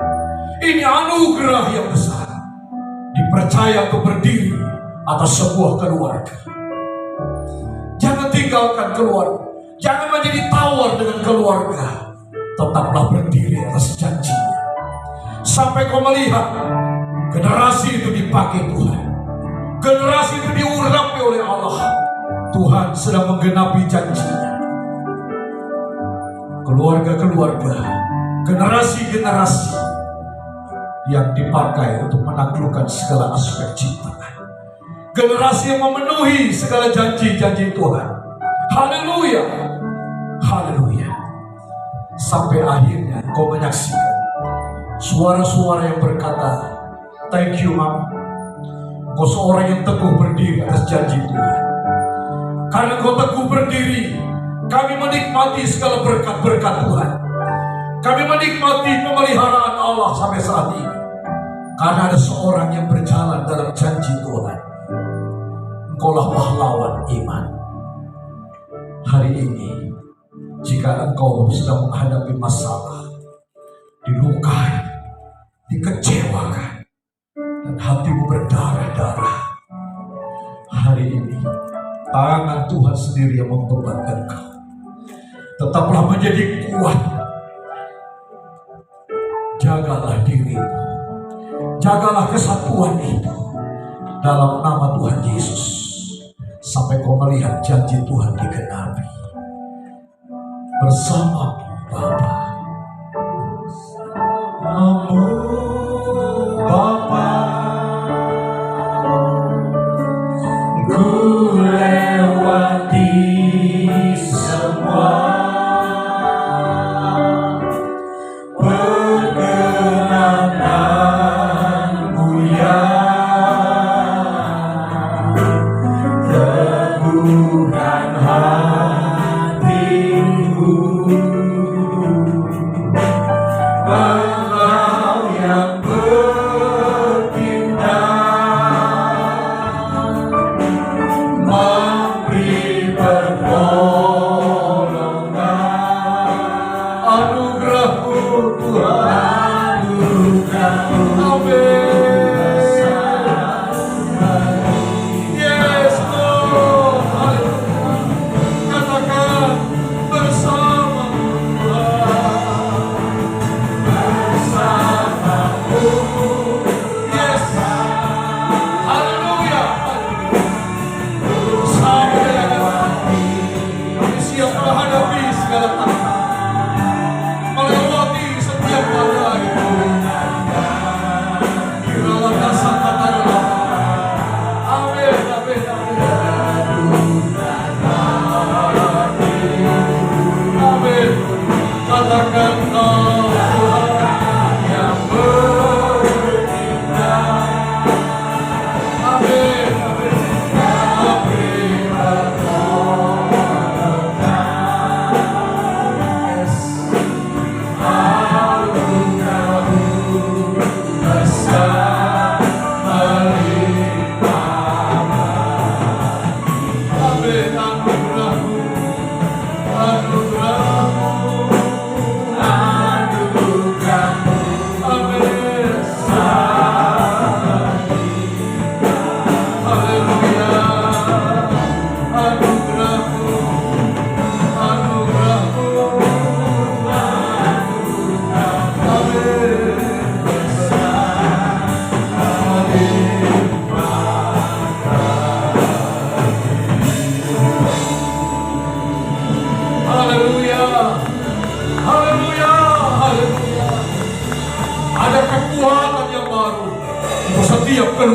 Ini anugerah yang besar. Dipercaya untuk berdiri atas sebuah keluarga. Jangan tinggalkan keluarga. Jangan menjadi tawar dengan keluarga. Tetaplah berdiri atas janjinya. Sampai kau melihat generasi itu dipakai Tuhan. Generasi itu diurapi oleh Allah. Tuhan sedang menggenapi janjinya. Keluarga-keluarga, generasi-generasi yang dipakai untuk menaklukkan segala aspek ciptaan. Generasi yang memenuhi segala janji-janji Tuhan. Haleluya. Haleluya. Sampai akhirnya kau menyaksikan suara-suara yang berkata, "Thank you, Mama." Kau seorang yang teguh berdiri atas janji Tuhan. Karena kau teguh berdiri, kami menikmati segala berkat-berkat Tuhan. Kami menikmati pemeliharaan Allah sampai saat ini. Karena ada seorang yang berjalan dalam janji Tuhan. Engkaulah pahlawan iman. Hari ini, jika engkau sedang menghadapi masalah, dilukai, dikecewakan, dan hatimu berdarah-darah, hari ini tangan Tuhan sendiri yang membebankan kau. Tetaplah menjadi kuat. Jagalah dirimu. Jagalah kesatuan itu dalam nama Tuhan Yesus. Sampai kau melihat janji Tuhan digenapi. Bersama Bapa. Namu Bapa. Ku lewati semua perkenananmu ya, teguhkan hatiku.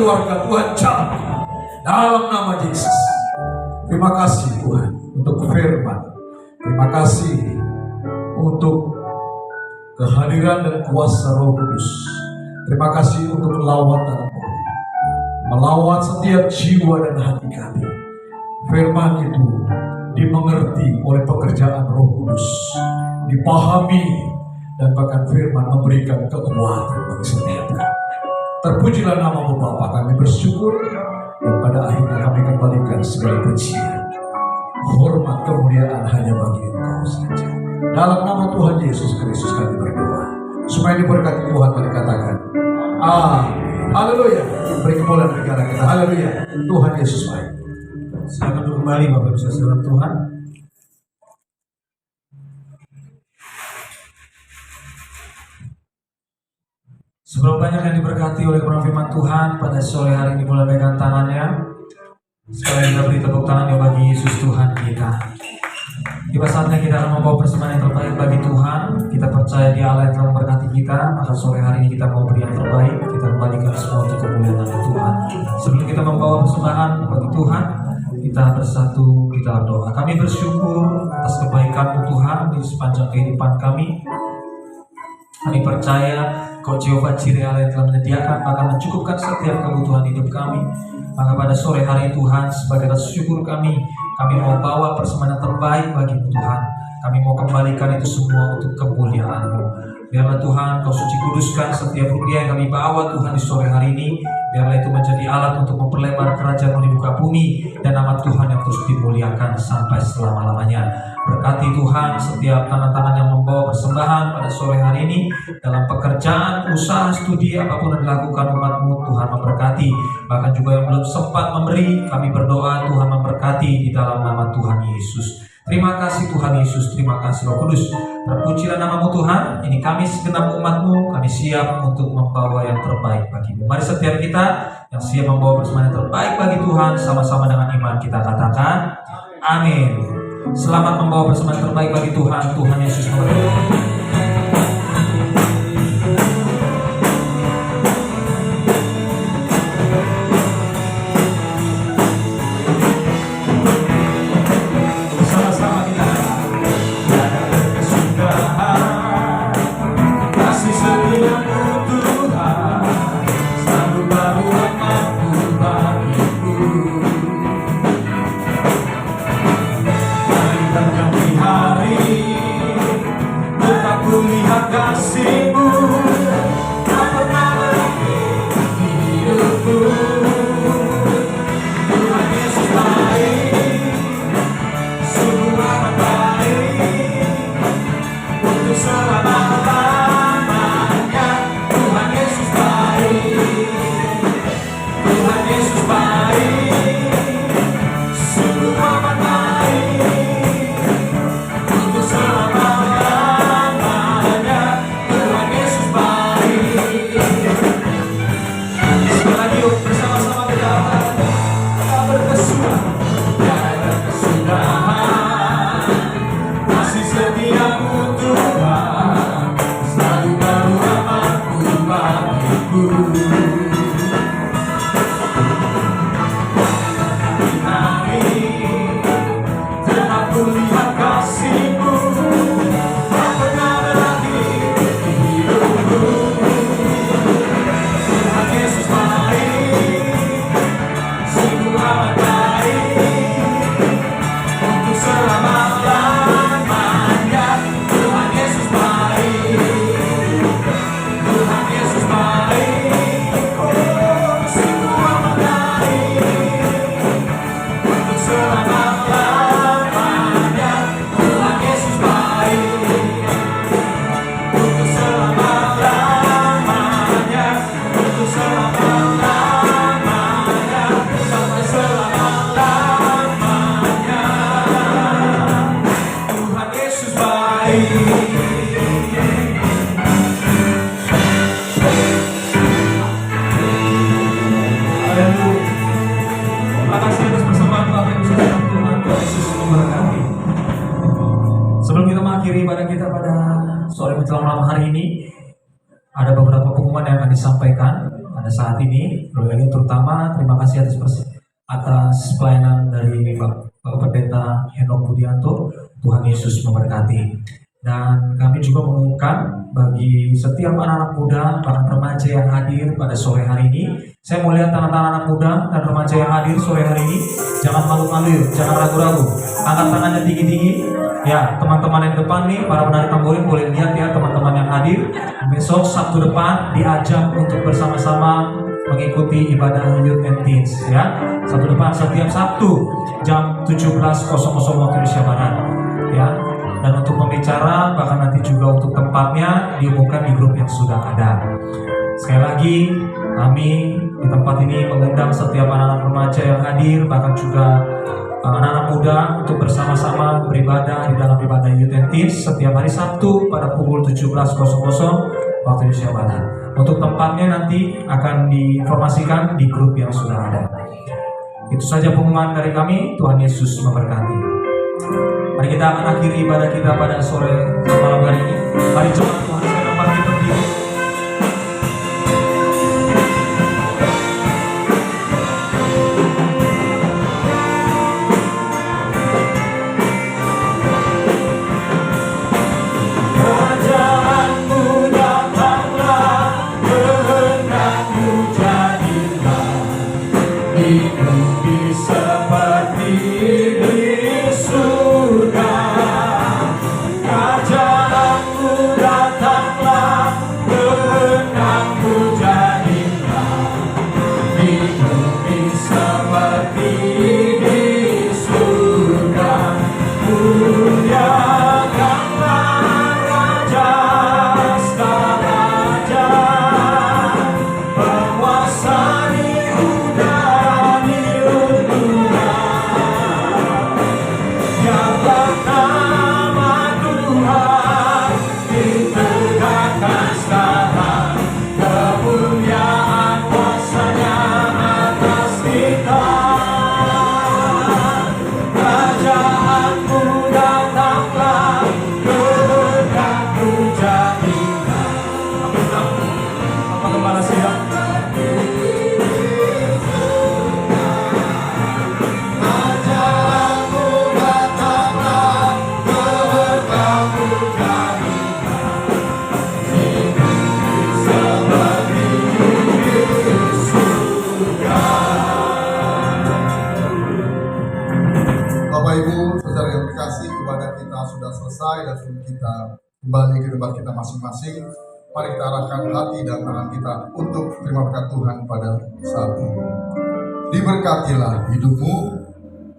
keluarga Tuhan jamah dalam nama Yesus. Terima kasih Tuhan untuk firman. Terima kasih untuk kehadiran dan kuasa Roh Kudus. Terima kasih untuk lawatan-Mu, melawat setiap jiwa dan hati kami. Firman itu dimengerti oleh pekerjaan Roh Kudus, dipahami, dan bahkan firman memberikan kekuatan bagi setiap kami. Terpujilah nama-Mu Bapa, kami bersyukur, dan pada akhirnya kami kembalikan segala pujian, hormat, kemuliaan hanya bagi Engkau saja. Dalam nama Tuhan Yesus Kristus kami berdoa. Supaya diberkati Tuhan, mari katakan amin. Haleluya. Beri kemuliaan bagi Allah kita. Haleluya. Tuhan Yesus baik. Silakan duduk kembali Bapak Ibu Saudara Tuhan. Sebelum banyak yang diberkati oleh firman Tuhan pada sore hari ini, mulai pegang tangannya. Sekali kita beri tepuk tangannya bagi Yesus Tuhan kita. Tiba saatnya kita akan membawa persembahan yang terbaik bagi Tuhan. Kita percaya di Allah yang telah memberkati kita, maka sore hari ini kita mau beri yang terbaik. Kita kembalikan semua untuk kemuliaan Tuhan. Sebelum kita membawa persembahan bagi Tuhan, kita bersatu di dalam doa. Kami bersyukur atas kebaikan Tuhan di sepanjang kehidupan kami. Kami percaya Kau Jehovah Jireh Allah yang telah menyediakan akan mencukupkan setiap kebutuhan hidup kami. Maka pada sore hari Tuhan, sebagai rasa syukur kami mau bawa persembahan yang terbaik bagi Tuhan. Kami mau kembalikan itu semua untuk kemuliaan-Mu. Biarlah Tuhan Kau suci kuduskan setiap rupiah yang kami bawa Tuhan di sore hari ini. Biarlah itu menjadi alat untuk memperlebar kerajaan-Mu di muka bumi, dan nama Tuhan yang terus dimuliakan sampai selama-lamanya. Berkati Tuhan setiap tangan-tangan yang membawa persembahan pada sore hari ini, dalam pekerjaan, usaha, studi, apapun yang dilakukan umat-Mu, Tuhan memberkati. Bahkan juga yang belum sempat memberi, kami berdoa Tuhan memberkati di dalam nama Tuhan Yesus. Terima kasih Tuhan Yesus, terima kasih Roh Kudus. Terpujilah nama-Mu Tuhan. Ini kami segenap umat-Mu, kami siap untuk membawa yang terbaik bagi-Mu. Mari setiap kita yang siap membawa persembahan yang terbaik bagi Tuhan, sama-sama dengan iman kita katakan amin. Selamat membawa persembahan terbaik bagi Tuhan. Tuhan Yesus memberkati. Disampaikan pada saat ini. Terutama terima kasih atas pelayanan dari Bapak Pendeta Henok Budianto. Tuhan Yesus memberkati. Dan kami juga mengumumkan bagi setiap anak-anak muda, bahkan remaja yang hadir pada sore hari ini. Saya mau lihat tangan-tangan anak muda dan remaja yang hadir sore hari ini. Jangan malu-malu, jangan ragu-ragu. Angkat tangannya tinggi-tinggi. Ya, teman-teman yang depan nih, para penari tamborin boleh lihat ya teman-teman yang hadir. Besok Sabtu depan diajak untuk bersama-sama mengikuti ibadah Youth and Teens ya. Sabtu depan setiap Sabtu jam 17.00 waktu Indonesia Barat ya. Dan untuk pembicara bahkan nanti juga untuk tempatnya diumumkan di grup yang sudah ada. Sekali lagi kami di tempat ini mengundang setiap anak-anak remaja yang hadir, bahkan juga anak-anak muda untuk bersama-sama beribadah di dalam ibadah Youth and Teens setiap hari Sabtu pada pukul 17.00 waktu Indonesia Barat. Untuk tempatnya nanti akan diinformasikan di grup yang sudah ada. Itu saja pengumuman dari kami. Tuhan Yesus memberkati. Mari kita akan akhiri ibadah kita pada sore malam hari ini. Mari jemaat Tuhan sekalian bangkit berdiri. Kembali ke tempat kita masing-masing. Mari kita arahkan hati dan tangan kita untuk terima berkat Tuhan pada saat ini. Diberkatilah hidupmu,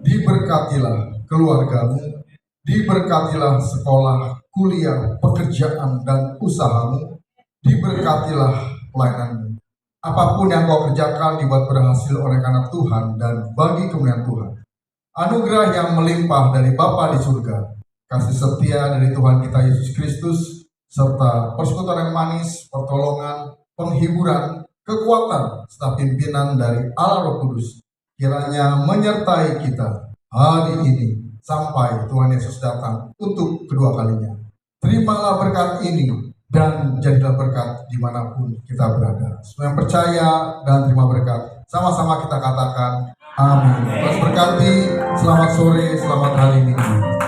diberkatilah keluargamu, diberkatilah sekolah, kuliah, pekerjaan dan usahamu, diberkatilah pelayananmu. Apapun yang kau kerjakan dibuat berhasil oleh karena Tuhan dan bagi kemuliaan Tuhan. Anugerah yang melimpah dari Bapa di surga, kasih setia dari Tuhan kita Yesus Kristus, serta persekutuan yang manis, pertolongan, penghiburan, kekuatan, serta pimpinan dari Allah Roh Kudus, kiranya menyertai kita hari ini sampai Tuhan Yesus datang untuk kedua kalinya. Terimalah berkat ini dan jadilah berkat dimanapun kita berada. Semua yang percaya dan terima berkat, sama-sama kita katakan amin. Tuhan berkati, selamat sore, selamat hari Minggu.